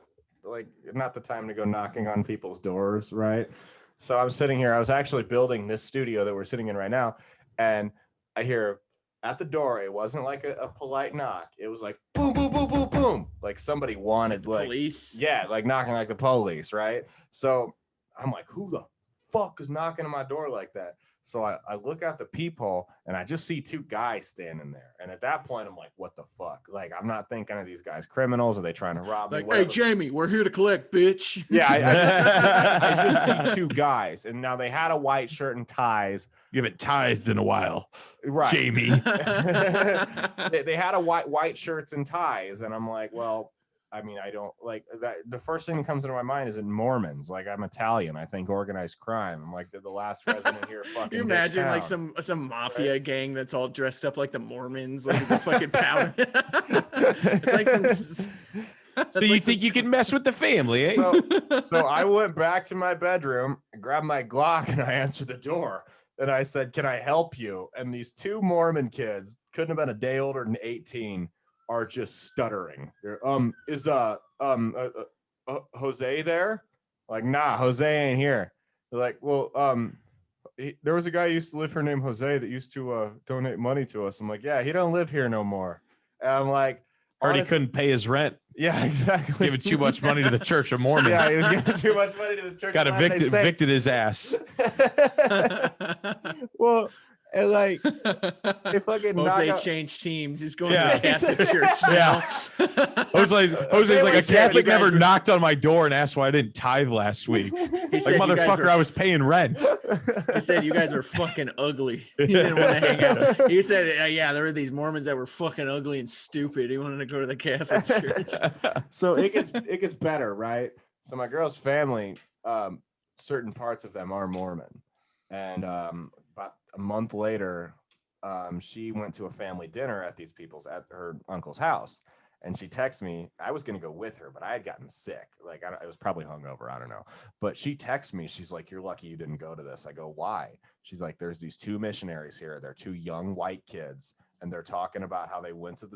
the time to go knocking on people's doors, right? So I'm sitting here. I was actually building this studio that we're sitting in right now, and I hear at the door. It wasn't like a polite knock. It was like boom, boom, boom, boom, boom. Like somebody wanted like Police. yeah, like knocking like the police, right? So I'm like, who the fuck is knocking on my door like that? So I look out the peephole and I just see two guys standing there. And at that point, I'm like, what the fuck? Like, I'm not thinking of these guys criminals. Are they trying to rob me? Like, hey, Jamie, we're here to collect, bitch. Yeah, I just see two guys. And now they had a white shirt and ties. You haven't tithed in a while, Right. Jamie. They had a white shirts and ties. And I'm like, well, I mean, I don't like that. The first thing that comes into my mind is in Mormons. Like, I'm Italian. I think organized crime. I'm like, did the last resident here fucking you imagine like town? some mafia gang that's all dressed up like the Mormons, like the fucking powder. It's like some. So you think you can mess with the family, eh? So I went back to my bedroom, grabbed my Glock, and I answered the door. And I said, "Can I help you?" And these two Mormon kids, couldn't have been a day older than 18, are just stuttering. They're, is Jose there? Like, nah, Jose ain't here. They're like, well, there was a guy who used to live here named Jose that used to donate money to us. I'm like, yeah, he don't live here no more. And I'm like, Heard he couldn't pay his rent. Yeah, exactly. He's giving too much money to the Church of Mormon. Yeah, he was giving too much money to the Church. Got evicted his ass. Well, and like they fucking Jose changed teams. He's going to the Catholic Church now. Jose's like, a Catholic never knocked on my door and asked why I didn't tithe last week. He Like, motherfucker, I was paying rent. He said you guys are fucking ugly. He didn't want to hang out. He said, yeah, there were these Mormons that were fucking ugly and stupid. He wanted to go to the Catholic Church. So it gets better, right? So my girl's family, certain parts of them are Mormon, and about a month later, she went to a family dinner at her uncle's house. And she texted me. I was going to go with her, but I had gotten sick. Like, I was probably hungover. I don't know. But she texted me. She's like, you're lucky you didn't go to this. I go, why? She's like, there's these two missionaries here. They're two young white kids. and they're talking about how they went to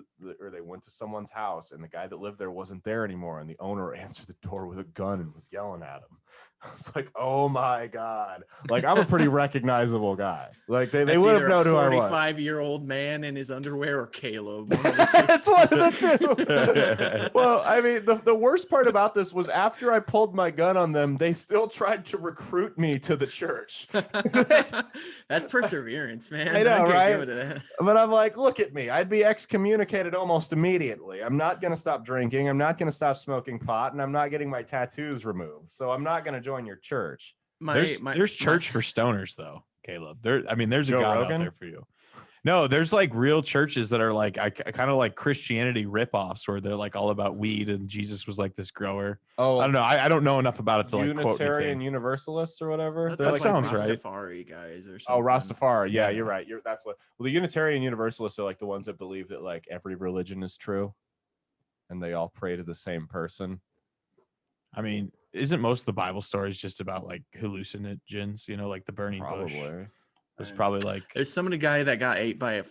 they went to someone's house, and the guy that lived there wasn't there anymore, and the owner answered the door with a gun and was yelling at him. I was like, oh my God. Like, I'm a pretty recognizable guy. Like, they would have known who I was. 45-year-old man in his underwear or Caleb. It's one of the two. Well, I mean, the worst part about this was after I pulled my gun on them, they still tried to recruit me to the church. That's perseverance, man. I know, right? Give it to that. But I'm like, look at me. I'd be excommunicated almost immediately. I'm not going to stop drinking. I'm not going to stop smoking pot, and I'm not getting my tattoos removed. So I'm not going to join your church. There's church for stoners though, Caleb. There's Joe a God Rogan? out there for you. No, there's like real churches that are like I kind of like Christianity ripoffs where they're like all about weed and Jesus was like this grower. Oh, I don't know. I don't know enough about it to like quote Unitarian anything. Universalists or whatever. That sounds right. Rastafari guys or Oh, something. Rastafari. Yeah, Yeah. you're right. That's what. Well, the Unitarian Universalists are like the ones that believe that like every religion is true, and they all pray to the same person. I mean, isn't most of the Bible stories just about like hallucinogens? You know, like the burning bush. It's probably like There's some of the guy that got ate by a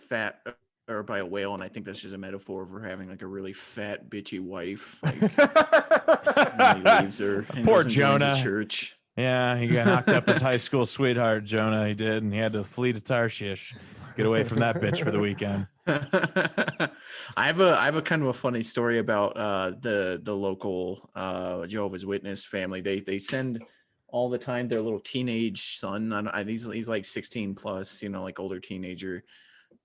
whale, and I think that's just a metaphor for having like a really fat, bitchy wife. Like, and he leaves her. And Poor goes and joins the Jonah. church. yeah, he got knocked up his high school sweetheart, Jonah. He did, and he had to flee to Tarshish, get away from that bitch for the weekend. I have a kind of a funny story about the local Jehovah's Witness family. They send all the time their little teenage son. He's like 16 plus, you know, like older teenager,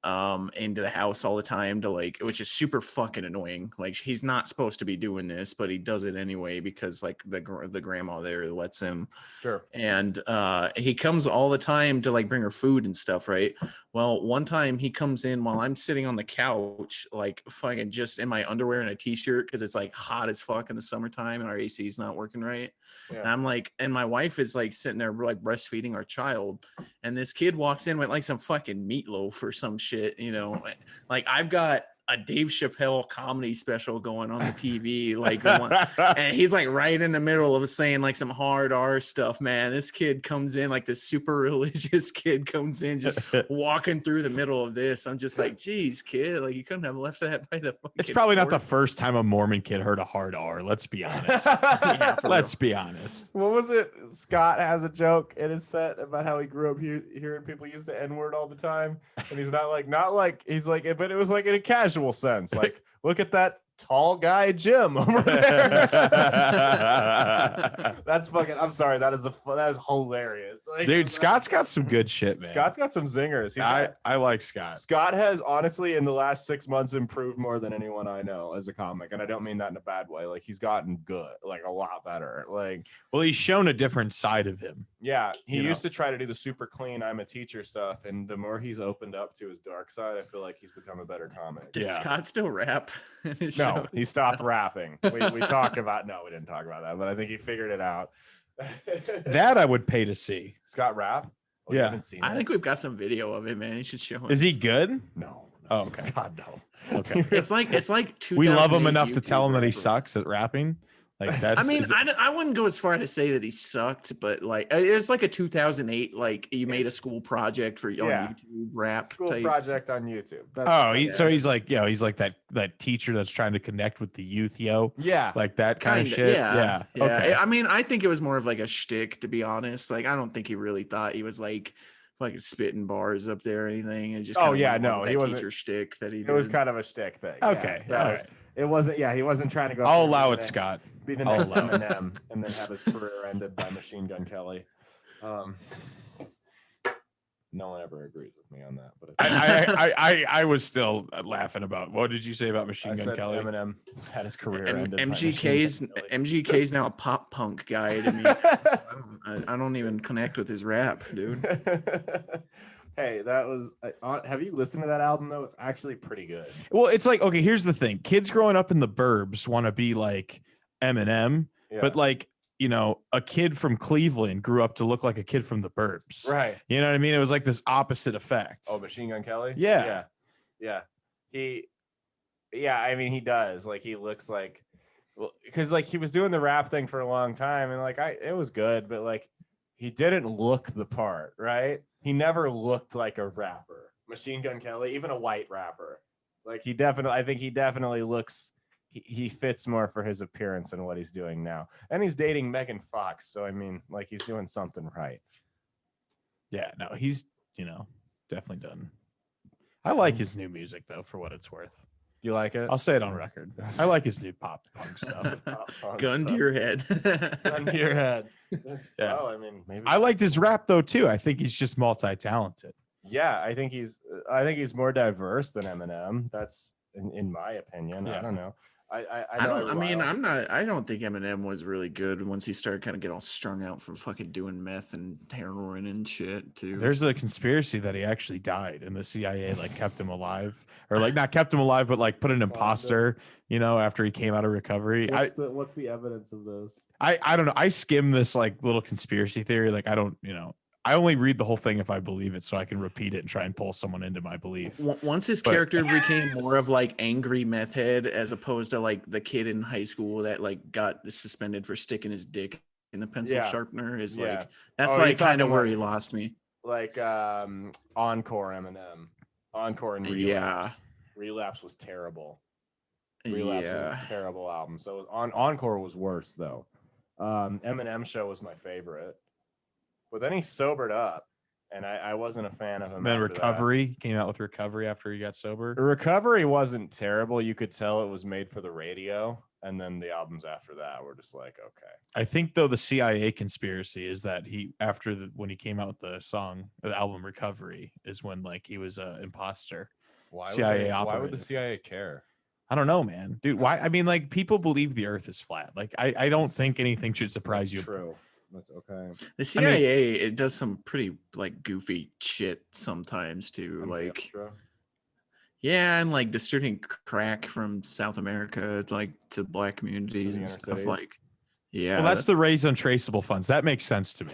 into the house all the time to like, which is super fucking annoying. Like he's not supposed to be doing this, but he does it anyway because like the grandma there lets him. Sure. And he comes all the time to like bring her food and stuff, right? Well, one time he comes in while I'm sitting on the couch, like fucking just in my underwear and a t-shirt because it's like hot as fuck in the summertime and our AC is not working right. Yeah. And I'm like, and my wife is like sitting there like breastfeeding our child, and this kid walks in with like some fucking meatloaf or some shit, you know. Like I've got a Dave Chappelle comedy special going on the TV, like the one, and he's like right in the middle of saying like some hard R stuff, man. This kid comes in, like this super religious kid comes in, just walking through the middle of this. I'm just like, geez, kid, like you couldn't have left that by the fucking It's probably not the porch. first time a Mormon kid heard a hard R. Let's be honest. Yeah, for Let's be honest. What was it? Scott has a joke in his set about how he grew up hearing people use the N-word all the time, and he's not like he's like, but it was like in a casual sense, like look at that tall guy Jim over there. That's fucking. I'm sorry. That is hilarious. Like, Dude, Scott's got some good shit, man. Scott's got some zingers. I like Scott. Scott has honestly in the last 6 months improved more than anyone I know as a comic, and I don't mean that in a bad way. Like he's gotten good, like a lot better. Like, Well, he's shown a different side of him. yeah, he You used to try to do the super clean I'm a teacher stuff, and the more he's opened up to his dark side, I feel like he's become a better comic. Does Yeah. Scott still rap? No, he stopped rapping. We talked about we didn't talk about that, but I think he figured it out. That I would pay to see. Scott rap? Oh, you Yeah. haven't seen I it? think we've got some video of it, man. You should show it. Is he good? No. Oh, okay. God, no. Okay. It's like We love him 2008 enough to tell him that he YouTube rapper. sucks at rapping. Like that's. I mean, is- I wouldn't go as far to say that he sucked, but like it's like a 2008, like you made a school project for on Yeah. YouTube rap School type. project on YouTube. That's, oh, so yeah. he's like, he's like that teacher that's trying to connect with the youth, yeah. like that kind of Kinda, shit. yeah. Okay. I mean, I think it was more of like a shtick, to be honest. Like, I don't think he really thought he was like fucking spitting bars up there or anything. It's just Oh, kinda yeah, like no, that he wasn't- teacher shtick that he did. It was kind of a shtick thing. Okay, Yeah, all was- right. It wasn't. Yeah, he wasn't trying to go. I'll for allow the it, next- Scott. Be the I'll next allow it. Eminem, and then have his career ended by Machine Gun Kelly. No one ever agrees with me on that, but I was still laughing about. What did you say about I Machine Gun said Kelly? Eminem had his career ended. by MGK's Machine Gun Kelly. MGK's now a pop punk guy to me. So I don't even connect with his rap, dude. Hey, that was. Have you listened to that album though? It's actually pretty good. Well, it's like, okay, here's the thing. Kids growing up in the burbs want to be like Eminem, Yeah. but like, a kid from Cleveland grew up to look like a kid from the burbs. Right. You know what I mean? It was like this opposite effect. Oh, Machine Gun Kelly. Yeah. Yeah. I mean, he does. Like, he looks like, well, because like he was doing the rap thing for a long time, and like it was good, but like he didn't look the part, right? He never looked like a rapper. Machine Gun Kelly, even a white rapper. Like I think he definitely looks, he fits more for his appearance and what he's doing now. And he's dating Megan Fox. So, I mean, like he's doing something right. Yeah, no, he's, definitely done. I like his new music though, for what it's worth. You like it? I'll say it on record. I like his new pop punk stuff. Gun to your head. Gun to your head. Yeah. Well, I mean, maybe I liked his rap though too. I think he's just multi-talented. Yeah, I think he's more diverse than Eminem. That's in my opinion. Yeah. I don't know. I don't think Eminem was really good once he started kind of getting all strung out from fucking doing meth and heroin and shit too. There's a conspiracy that he actually died and the CIA like kept him alive, or like not kept him alive, but like put an imposter, after he came out of recovery. What's the evidence of this? I don't know. I skim this like little conspiracy theory. Like I don't, I only read the whole thing if I believe it, so I can repeat it and try and pull someone into my belief. Once his character became more of like angry meth head, as opposed to like the kid in high school that like got suspended for sticking his dick in the pencil sharpener, is like that's like kind of where he lost me. Like Encore Eminem, Encore and Relapse. Yeah, Relapse was terrible. Relapse was a terrible album. So Encore was worse though. Eminem Show was my favorite. But then he sobered up, and I wasn't a fan of him. Then Recovery came out with Recovery after he got sober. Recovery wasn't terrible. You could tell it was made for the radio, and then the albums after that were just like, okay. I think though the CIA conspiracy is that when he came out with the album Recovery is when like he was an imposter. Why would the CIA care? I don't know, man, dude. Why? I mean, like people believe the Earth is flat. Like I don't think anything should surprise you. True. That's okay. The CIA, it does some pretty like goofy shit sometimes too. Like, yeah, and like distributing crack from South America like to black communities and stuff like. Yeah, well, that's the raise untraceable funds. That makes sense to me.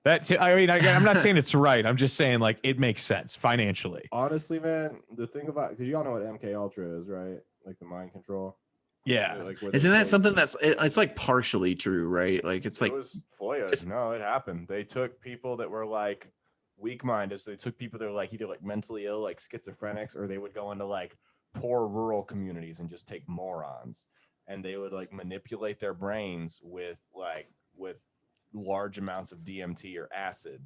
I'm not saying it's right. I'm just saying like it makes sense financially. Honestly, man, the thing about, because you all know what MK Ultra is, right? Like the mind control. Yeah. Like isn't that something it's like partially true, right? Like it's like no, it happened. They took people that were like weak-minded. So they took people that were like either like mentally ill, like schizophrenics, or they would go into like poor rural communities and just take morons, and they would like manipulate their brains with large amounts of DMT or acid,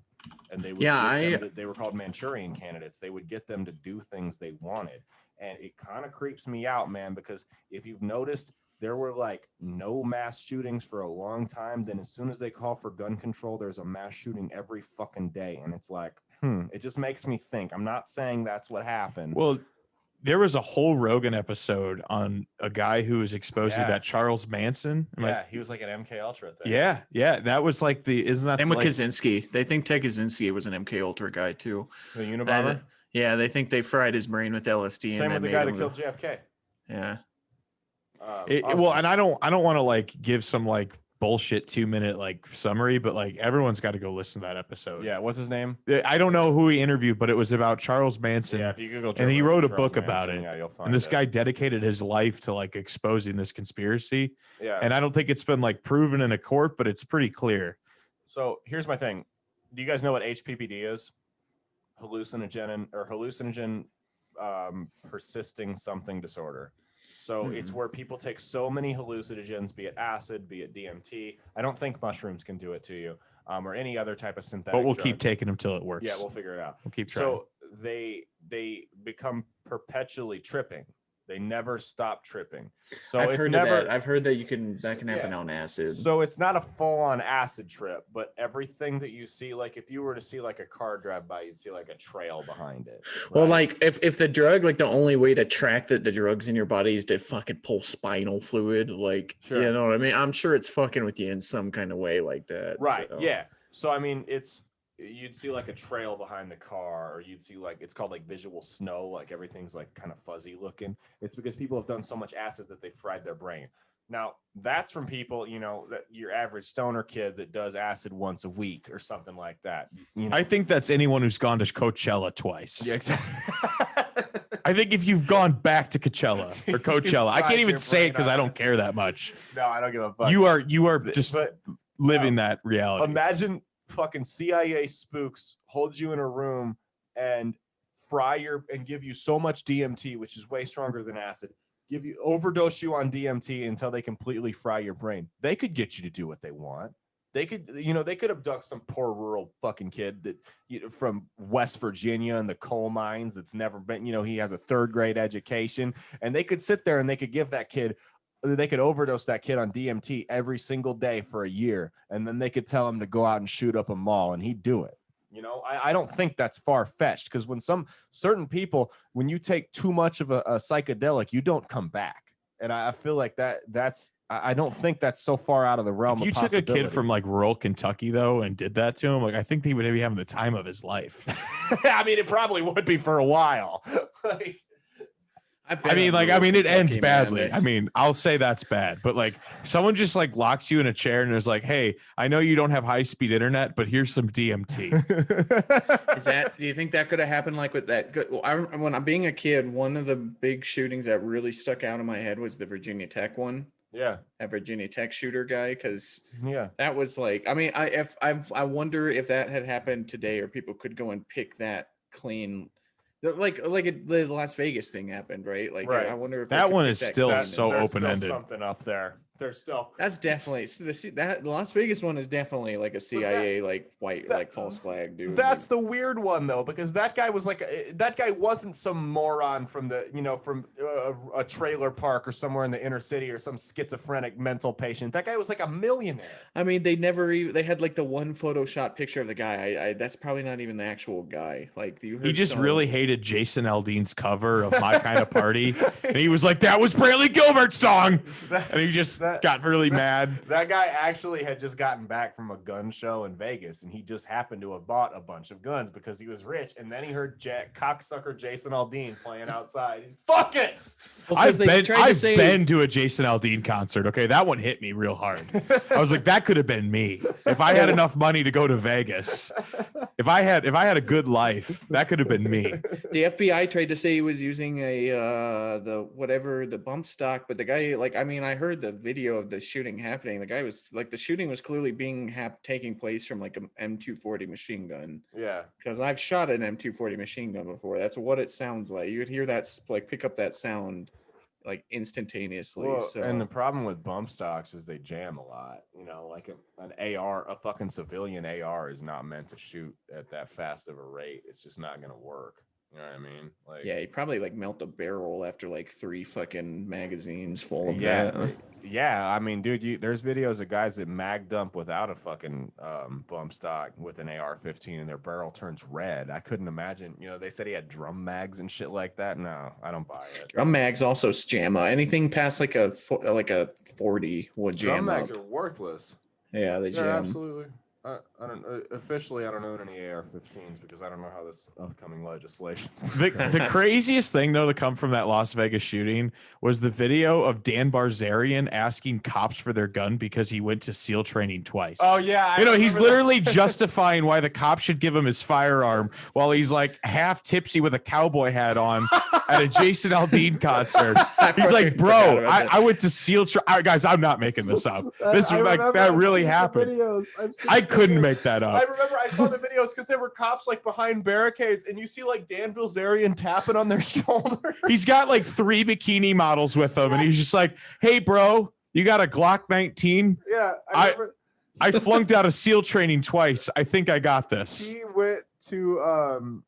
and they would they were called Manchurian candidates. They would get them to do things they wanted. And it kind of creeps me out, man, because if you've noticed, there were like no mass shootings for a long time. Then as soon as they call for gun control, there's a mass shooting every fucking day. And it's like, it just makes me think. I'm not saying that's what happened. Well, there was a whole Rogan episode on a guy who was exposed to that Charles Manson. He was like an MK Ultra thing. Yeah. That was like isn't that and with Kaczynski? They think Ted Kaczynski was an MK Ultra guy too. The Unabomber? Yeah, they think they fried his brain with LSD. Same with the guy that killed JFK. Yeah. Well, and I don't want to like give some like bullshit 2-minute like summary, but like everyone's got to go listen to that episode. Yeah, what's his name? I don't know who he interviewed, but it was about Charles Manson. Yeah, if you Google and he wrote a book about it. Yeah, you'll find and this guy dedicated his life to like exposing this conspiracy. Yeah. And I don't think it's been like proven in a court, but it's pretty clear. So here's my thing. Do you guys know what HPPD is? Hallucinogen persisting something disorder. So it's where people take so many hallucinogens, be it acid, be it DMT. I don't think mushrooms can do it to you, or any other type of synthetic. But we'll drug. keep taking them till it works. Yeah, we'll figure it out. We'll keep trying. So they become perpetually tripping. They never stop tripping. So I've it's heard never. That. I've heard that that can happen on acid. So it's not a full-on acid trip, but everything that you see, like if you were to see like a car drive by, you'd see like a trail behind it. Right? Well, like if the drug, like the only way to track the drugs in your body is to fucking pull spinal fluid, like you know what I mean? I'm sure it's fucking with you in some kind of way like that. Right. So. Yeah. So I mean, you'd see like a trail behind the car, or you'd see like, it's called like visual snow, like everything's like kind of fuzzy looking. It's because people have done so much acid that they fried their brain. Now that's from people, that your average stoner kid that does acid once a week or something like that. I think that's anyone who's gone to Coachella twice. Yeah, exactly. I think if you've gone back to Coachella or Coachella, I can't even say it because I don't care that much. No, I don't give a fuck. You are just living that reality. Imagine fucking CIA spooks hold you in a room and fry and give you so much DMT, which is way stronger than acid, overdose you on DMT until they completely fry your brain. They could get you to do what they want. They could abduct some poor rural fucking kid that from West Virginia in the coal mines that's never been, he has a 3rd grade education, and they could sit there and they could overdose that kid on DMT every single day for a year, and then they could tell him to go out and shoot up a mall, and he'd do it. I don't think that's far-fetched, because when certain people, when you take too much of a psychedelic, you don't come back. And I feel like I don't think that's so far out of the realm of possibility. If you took a kid from like rural Kentucky though and did that to him, like I think he would be having the time of his life. I mean, it probably would be for a while. It ends badly. I mean, I'll say that's bad, but like someone just like locks you in a chair and is like, "Hey, I know you don't have high-speed internet, but here's some DMT." Do you think that could have happened like with that? When I'm being a kid, one of the big shootings that really stuck out in my head was the Virginia Tech one. Yeah, that Virginia Tech shooter guy, because that was like, I mean, I wonder if that had happened today, or people could go and pick that clean. Like the Las Vegas thing happened, right? Like, right. I wonder if that one is still so open-ended. Something up there. There's still. That's definitely that Las Vegas one is definitely like a CIA false flag dude. That's the weird one though, because that guy wasn't some moron from a trailer park or somewhere in the inner city, or some schizophrenic mental patient. That guy was like a millionaire. I mean, they had like the one Photoshop picture of the guy. That's probably not even the actual guy. Like he just really hated Jason Aldean's cover of My Kind of Party, and he was like, "That was Brantley Gilbert's song," and he just got really mad. That guy actually had just gotten back from a gun show in Vegas, and he just happened to have bought a bunch of guns because he was rich. And then he heard cocksucker Jason Aldean playing outside. He's, fuck it. Well, I've been to a Jason Aldean concert. Okay, that one hit me real hard. I was like, that could have been me if I had enough money to go to Vegas. If I had a good life, that could have been me. The FBI tried to say he was using the bump stock, but the guy, I heard the video of the shooting happening. The guy was like, the shooting was clearly taking place from like an M240 machine gun. Yeah, because I've shot an M240 machine gun before. That's what it sounds like. You would hear that, like, pick up that sound like instantaneously. Well, and the problem with bump stocks is they jam a lot. Like an AR, a fucking civilian AR is not meant to shoot at that fast of a rate. It's just not gonna work. You know what I mean? Like, yeah, you probably like melt a barrel after like 3 fucking magazines full of that. Yeah, I mean, dude, there's videos of guys that mag dump without a fucking bump stock with an AR-15, and their barrel turns red. I couldn't imagine. They said he had drum mags and shit like that. No, I don't buy it. Drum mags also jam. Anything past like a 40 would jam. Drum mags are worthless. Yeah, they jam. Absolutely. I don't own any AR-15s because I don't know how this upcoming legislation. The craziest thing though to come from that Las Vegas shooting was the video of Dan Barzarian asking cops for their gun because he went to SEAL training twice. Oh yeah, he's literally justifying why the cop should give him his firearm while he's like half tipsy with a cowboy hat on at a Jason Aldean concert. He's like, "Bro, I went to SEAL guys, I'm not making this up. This was like that really happened." I couldn't make that up. I remember I saw the videos because there were cops like behind barricades, and you see like Dan Bilzerian tapping on their shoulder. He's got like 3 bikini models with him, and he's just like, "Hey, bro, you got a Glock 19?" Yeah, I flunked out of SEAL training twice. I think I got this. He went to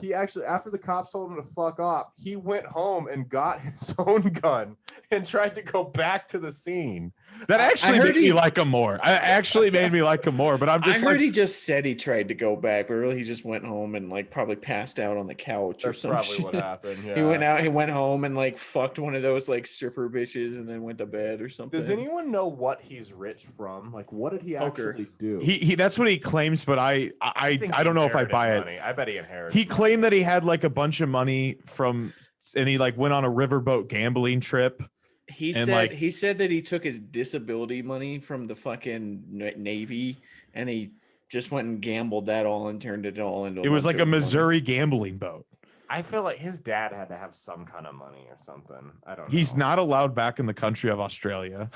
he actually, after the cops told him to fuck off, he went home and got his own gun and tried to go back to the scene. That actually made me like him more. I actually made me like him more, but I'm just I heard he just said he tried to go back, but really he just went home and like probably passed out on the couch or something. That's probably what happened. Yeah. He went home and like fucked one of those like stripper bitches and then went to bed or something. Does anyone know what he's rich from? Like, what did he actually do? He that's what he claims, but I don't know if I buy money. I bet he inherited. He claimed that he had like a bunch of money and he like went on a riverboat gambling trip. He said that he took his disability money from the fucking Navy and he just went and gambled that all and turned it all into. It was like a Missouri gambling boat. I feel like his dad had to have some kind of money or something. I don't know. He's not allowed back in the country of Australia.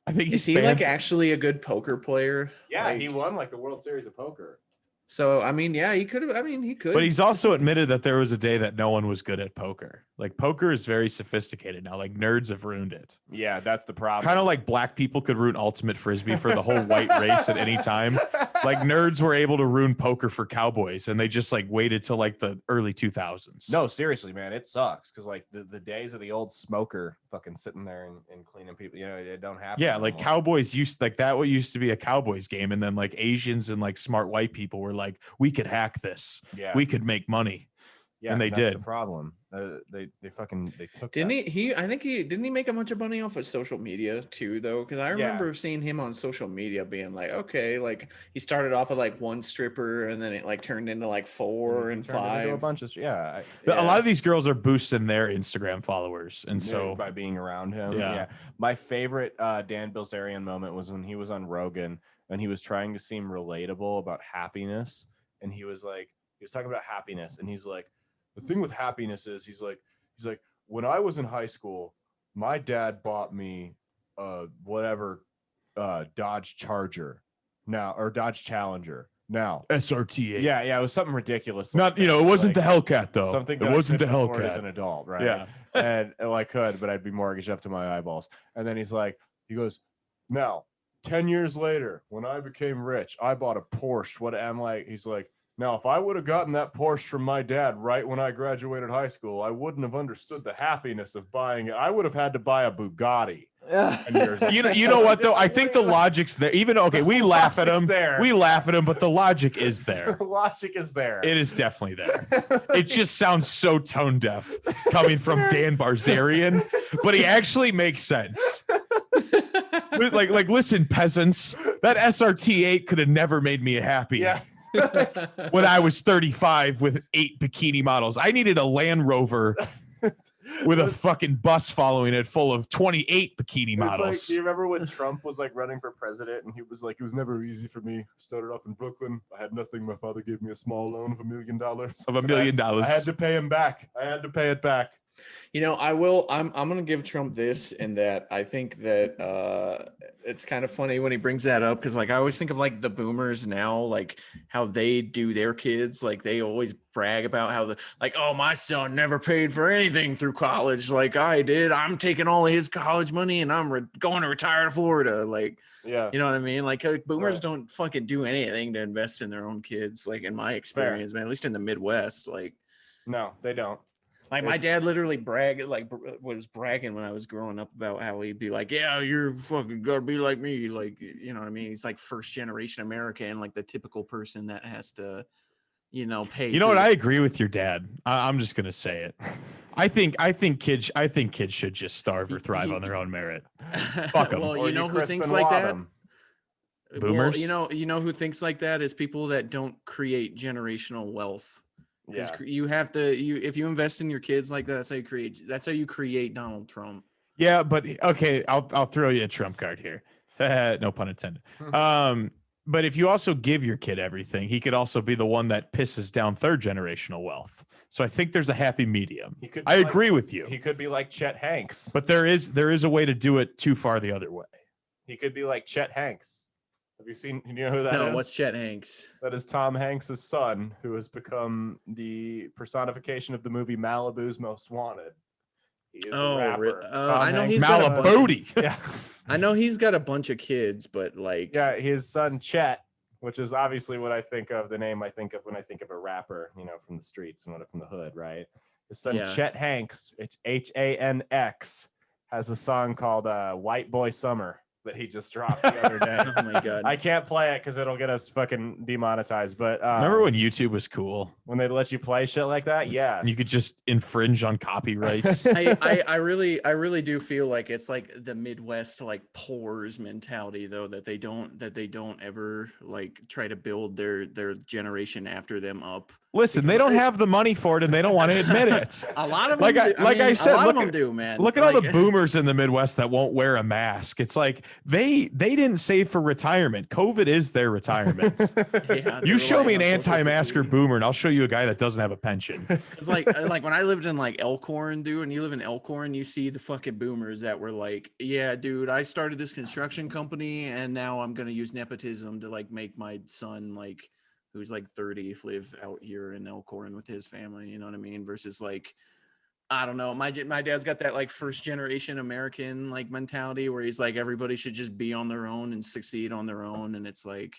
I think is he like actually a good poker player? Yeah, he won like the World Series of Poker. So I mean, yeah, he could have. I mean, he could. But he's also admitted that there was a day that no one was good at poker. Like poker is very sophisticated now. Like nerds have ruined it. Yeah, that's the problem. Kind of like black people could ruin ultimate frisbee for the whole white race at any time. Like nerds were able to ruin poker for cowboys, and they just like waited till like the early 2000s. No, seriously, man, it sucks because like the days of the old smoker fucking sitting there and cleaning people, it don't happen. Yeah, anymore. like cowboys used like that. What used to be a Cowboys game, and then like Asians and like smart white people were like, we could hack this. Yeah, We could make money. yeah, and they that's did. the problem. They took. Didn't that. didn't he make a bunch of money off of social media too though? Because I remember seeing him on social media being like, okay, like he started off with like one stripper and then it like turned into like 4 and Turned into 5. a bunch of A lot of these girls are boosting their Instagram followers, and so by being around him. Yeah. My favorite Dan Bilzerian moment was when he was on Rogan and he was trying to seem relatable about happiness, and he was talking about happiness, and he's like, the thing with happiness is he's like when I was in high school, my dad bought me whatever Dodge Charger or Dodge Challenger. Now SRT8. yeah, it was something ridiculous. Not, it wasn't the Hellcat though. Something it wasn't the afford as Hellcat. an adult, right? Yeah. And I could, but I'd be mortgaged up to my eyeballs. And then he goes, now 10 years later, when I became rich, I bought a Porsche. He's like, now, if I would have gotten that Porsche from my dad right when I graduated high school, I wouldn't have understood the happiness of buying it. I would have had to buy a Bugatti. You know what though? I think the logic's there. Even we laugh at him. We laugh at him, but the logic is there. The logic is there. It is definitely there. It just sounds so tone deaf coming from Dan Bilzerian, but he actually makes sense. like listen, peasants, that SRT8 could have never made me happy. Yeah. When I was 35 with 8 bikini models. I needed a Land Rover with a fucking bus following it full of 28 bikini models. Do you remember when Trump was running for president and he was like, it was never easy for me. I started off in Brooklyn. I had nothing. My father gave me a small loan of $1 million. I had to pay him back. I had to pay it back. I'm gonna give Trump this, and that I think that it's kind of funny when he brings that up, because like I always think of like the boomers now, like how they do their kids, like they always brag about how oh, my son never paid for anything through college like I did. I'm taking all of his college money and I'm going to retire to Florida. Like, yeah, you know what I mean? Like boomers don't fucking do anything to invest in their own kids. Like in my experience, man, at least in the Midwest, like no, they don't. Like my dad literally was bragging when I was growing up about how he'd be like, yeah, you're fucking gotta be like me. Like, you know what I mean? He's like first generation American, like the typical person that has to, pay. You know what? I agree with your dad. I'm just going to say it. I think kids should just starve or thrive on their own merit. Fuck them. Well, you know who thinks like that? Boomers. Well, you know who thinks like that is people that don't create generational wealth. Yeah. You have to, if you invest in your kids like that, that's how you create Donald Trump. Yeah, but okay, I'll throw you a trump card here. No pun intended. But if you also give your kid everything, he could also be the one that pisses down third generational wealth. So I think there's a happy medium. I agree with you. He could be like Chet Hanks. But there is a way to do it too far the other way. He could be like Chet Hanks. Have you seen? You know who that is? What's Chet Hanks? That is Tom Hanks' son, who has become the personification of the movie Malibu's Most Wanted. He is a rapper. I know he's Malibu. Yeah, I know he's got a bunch of kids, but like, yeah, his son Chet, which is obviously what I think of. The name I think of when I think of a rapper, from the streets and from the hood, right? His son Chet Hanks, it's Hanx, has a song called "White Boy Summer" that he just dropped the other day. Oh my god! I can't play it because it'll get us fucking demonetized. But remember when YouTube was cool? When they'd let you play shit like that? Yeah, you could just infringe on copyrights. I really do feel like it's like the Midwest like poors mentality though, that they don't ever like try to build their generation after them up. Listen, they don't have the money for it, and they don't want to admit it. A lot of them, I said, a lot of them do, man. Look at all the boomers in the Midwest that won't wear a mask. It's like they didn't save for retirement. COVID is their retirement. You show me an anti-masker boomer, and I'll show you a guy that doesn't have a pension. It's like when I lived in like Elkhorn, dude, and you live in Elkhorn, you see the fucking boomers that were like, yeah, dude, I started this construction company, and now I'm gonna use nepotism to like make my son like who's like 30 live out here in Elkhorn with his family, you know what I mean? Versus like, I don't know. My dad's got that like first generation American like mentality where he's like everybody should just be on their own and succeed on their own, and it's like,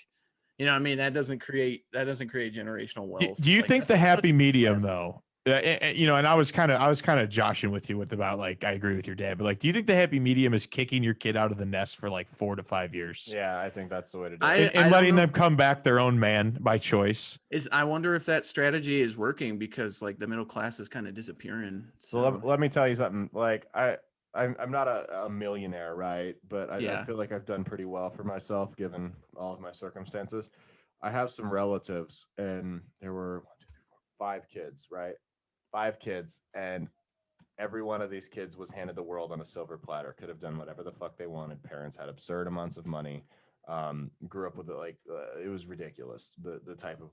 you know what I mean? That doesn't create generational wealth. Do you Like, think the that's happy such medium plastic. though? You know, and I was kind of joshing with you with about like I agree with your dad, but like, do you think the happy medium is kicking your kid out of the nest for like 4 to 5 years? Yeah, I think that's the way to do I it. And don't letting know. them come back their own man by choice. I wonder if that strategy is working because like the middle class is kind of disappearing. So let me tell you something. Like I'm not a millionaire, right? But I Yeah. feel like I've done pretty well for myself given all of my circumstances. I have some relatives, and there were 5 kids, right? 5 kids, and every one of these kids was handed the world on a silver platter. Could have done whatever the fuck they wanted. Parents had absurd amounts of money. Grew up with it like it was ridiculous. The type of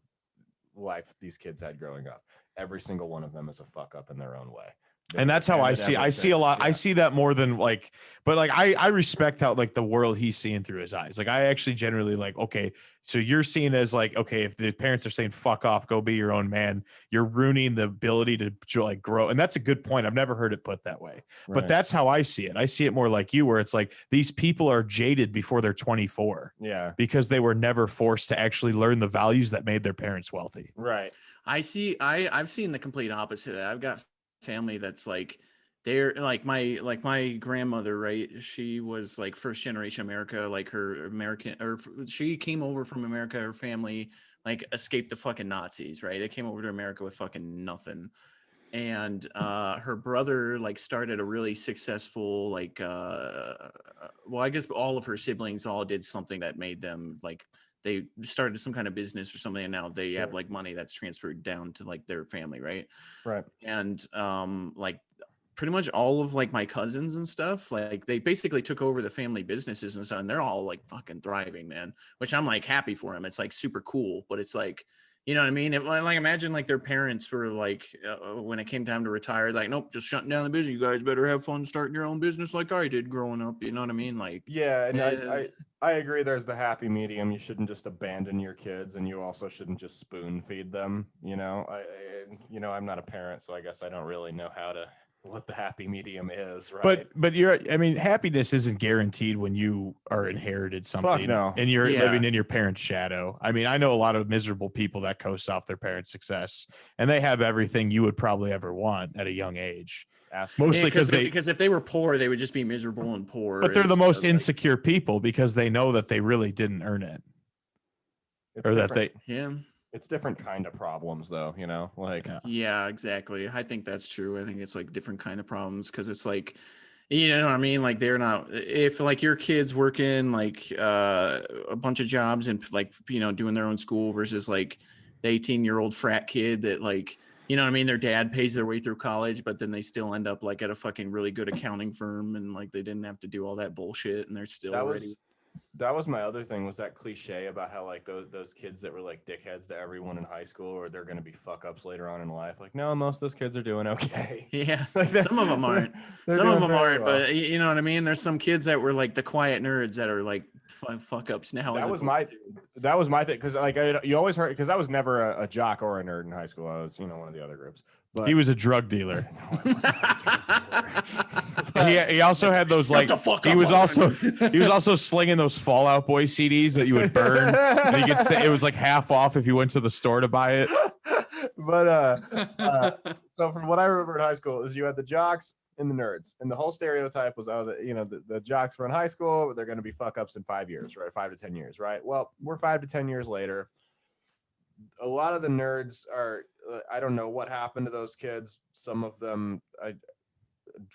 life these kids had growing up. Every single one of them is a fuck up in their own way. And that's how I see a lot. Yeah. I see that more than like, but like I respect how like the world he's seeing through his eyes. Like I actually generally like, okay, so you're seeing as like, okay, if the parents are saying fuck off, go be your own man, you're ruining the ability to like grow. And that's a good point. I've never heard it put that way. But Right. that's how I see it. I see it more like you, where it's like these people are jaded before they're 24 Yeah. because they were never forced to actually learn the values that made their parents wealthy. Right. I've seen the complete opposite. I've got family that's like they're like my grandmother, right? She was like first generation America, like her American or she came over from America, her family like escaped the fucking Nazis, right? They came over to America with fucking nothing. And her brother like started a really successful like well, I guess all of her siblings all did something that made them like they started some kind of business or something, and now they have Sure. like money that's transferred down to like their family, right? Right. And like pretty much all of like my cousins and stuff, like they basically took over the family businesses and stuff, and they're all like fucking thriving, man, which I'm like happy for them. It's like super cool, but it's like, you know what I mean? Like imagine like their parents were like when it came time to retire, like, nope, just shutting down the business. You guys better have fun starting your own business like I did growing up. You know what I mean? Like, Yeah, and eh, I agree there's the happy medium. You shouldn't just abandon your kids, and you also shouldn't just spoon feed them, you know. I'm not a parent, so I guess I don't really know what the happy medium is, right? But I mean, happiness isn't guaranteed when you are inherited something no. and you're Yeah. living in your parents' shadow. I mean, I know a lot of miserable people that coast off their parents' success, and they have everything you would probably ever want at a young age. Ask Mostly because if they were poor, they would just be miserable and poor. but they're the instead most of, like, insecure people because they know that they really didn't earn it, it's or that different. they. yeah. It's different kind of problems, though. You know, like Yeah. Yeah, exactly. I think that's true. I think it's like different kind of problems because it's like, you know what I mean? Like they're not, if like your kid's working like a bunch of jobs and like, you know, doing their own school versus like the 18-year-old frat kid that like, you know what I mean? Their dad pays their way through college, but then they still end up like at a fucking really good accounting firm and like they didn't have to do all that bullshit and they're still that ready. was that was my other thing, was that cliche about how like those kids that were like dickheads to everyone in high school, or they're going to be fuck ups later on in life. Like, no, most of those kids are doing okay. Yeah, Like some of them aren't. they're Some of doing them very aren't, well. but you know what I mean. There's some kids that were like the quiet nerds that are like fuck ups now. That was my thing, because like you always heard, because I was never a jock or a nerd in high school. I was, one of the other groups. But He was a drug dealer. No, I wasn't a drug dealer. And he also had those Shut like the fuck he up, was husband. he was also slinging those Fallout Boy CDs that you would burn. And you could say it was like half off if you went to the store to buy it. But so from what I remember in high school is you had the jocks and the nerds, and the whole stereotype was, oh, the jocks were in high school, they're going to be fuck ups in 5 years, right? 5 to 10 years, right? Well, we're 5 to 10 years later. A lot of the nerds are, I don't know what happened to those kids. Some of them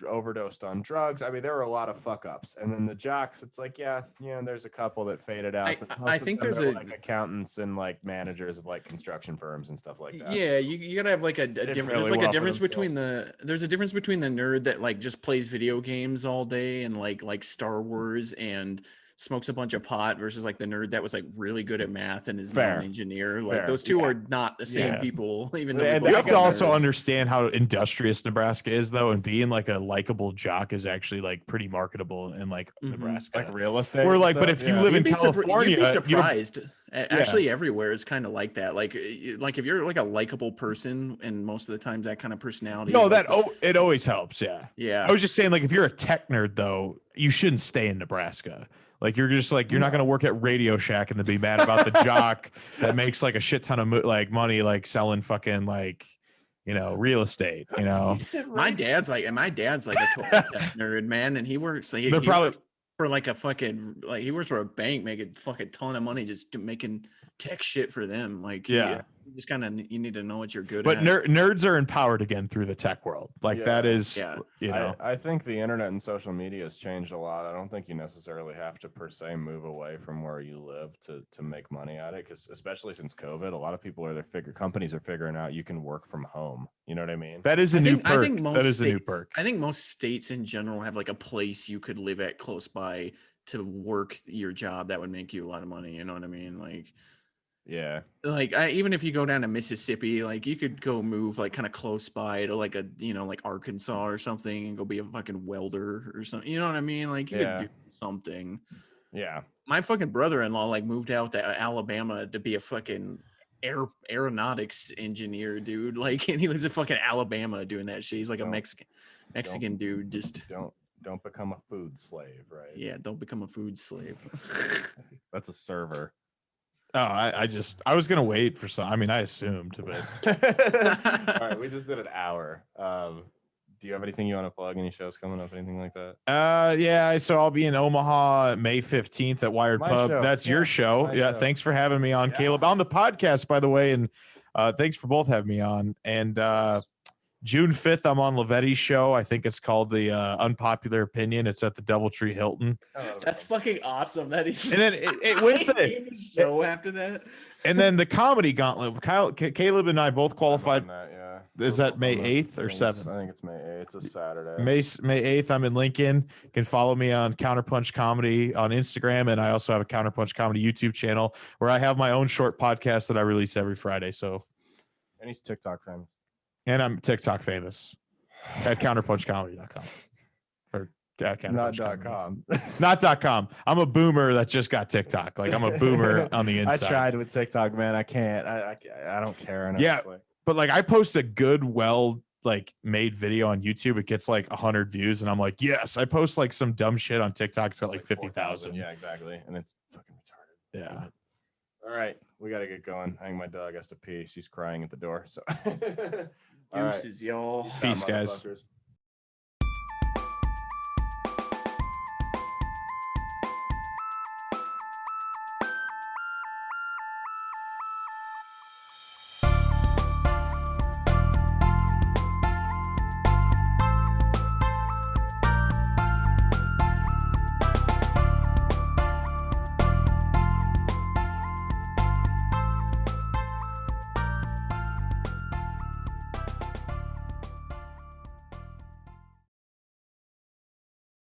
overdosed on drugs. I mean, there were a lot of fuck ups, and then the jocks, it's like, there's a couple that faded out. But most I of think them there's are a like accountants and like managers of like construction firms and stuff like that. Yeah, you gotta have like a different. fairly There's like well a for difference between themselves. there's a difference between the nerd that like just plays video games all day and like Star Wars and smokes a bunch of pot versus like the nerd that was like really good at math and is now Fair. an engineer. Like Fair. those two Yeah. are not the same Yeah. people, even though And we You both have to are also nerds. understand how industrious Nebraska is, though, and being like a likable jock is actually like pretty marketable in like Mhm. Nebraska. Like real estate. We're and like, but stuff, if you yeah. live in You'd be California, you don't- surprised. Actually, everywhere is kind of like that. Like if you're like a likable person, and most of the times that kind of personality. no, is like it always helps. Yeah. yeah. I was just saying, like, if you're a tech nerd, though, you shouldn't stay in Nebraska. Like, you're just like, you're not going to work at Radio Shack and then be mad about the jock that makes like a shit ton of money, like selling fucking like, real estate, My dad's like a total tech nerd, man, and he works like They're probably- works for like a fucking he works for a bank making fucking ton of money just making tech shit for them. Like Yeah. you just kind of you need to know what you're good But at. nerds are empowered again through the tech world. Like that Yeah. is, Yeah. I think the internet and social media has changed a lot. I don't think you necessarily have to per se move away from where you live to make money at it. Because especially since COVID, a lot of people companies are figuring out you can work from home. You know what I mean? that is a new perk. I think most That is states, a new perk. I think most states in general have like a place you could live at close by to work your job that would make you a lot of money. You know what I mean? Yeah. Like even if you go down to Mississippi, like you could go move like kind of close by to like like Arkansas or something and go be a fucking welder or something. You know what I mean? Like you Yeah. could do something. Yeah. My fucking brother-in-law like moved out to Alabama to be a fucking aeronautics engineer, dude. Like, and he lives in fucking Alabama doing that shit. He's like a Mexican dude. Just Don't become a food slave, right? yeah, don't become a food slave. That's a server. Oh, I was gonna wait for some. I mean, I assumed, but All right, we just did an hour. Do you have anything you want to plug? Any shows coming up? Anything like that? yeah. So I'll be in Omaha May 15th at Wired My Pub. show. That's your Yeah, show. my Yeah. show. Thanks for having me on, Yeah. Caleb, on the podcast, by the way, and thanks for both having me on. And June 5th, I'm on Lavetti's show. I think it's called the Unpopular Opinion. It's at the DoubleTree Hilton. That's fucking awesome. That is. And then it when's the show after that? and then the Comedy Gauntlet. Caleb and I both qualified. That, yeah. Is that May 8th or 7th? I think it's May 8th. It's a Saturday. May 8th, I'm in Lincoln. You can follow me on Counterpunch Comedy on Instagram, and I also have a Counterpunch Comedy YouTube channel where I have my own short podcast that I release every Friday. So, And he's TikTok famous. and I'm TikTok famous at counterpunchcomedy.com or Not counterpunchcomedy. .com. Not .com. I'm a boomer that just got TikTok. Like I'm a boomer on the I inside. tried with TikTok, man. I can't. I don't care enough. Yeah. to play. But like I post a good, like made video on YouTube, it gets like 100 views, and I'm like, yes. I post like some dumb shit on TikTok, it's got like 50,000. Yeah, exactly. And it's fucking retarded. Yeah. All right, we gotta get going. I think my dog has to pee. She's crying at the door. So, all right. Deuces, y'all. Peace, guys. Motherfuckers.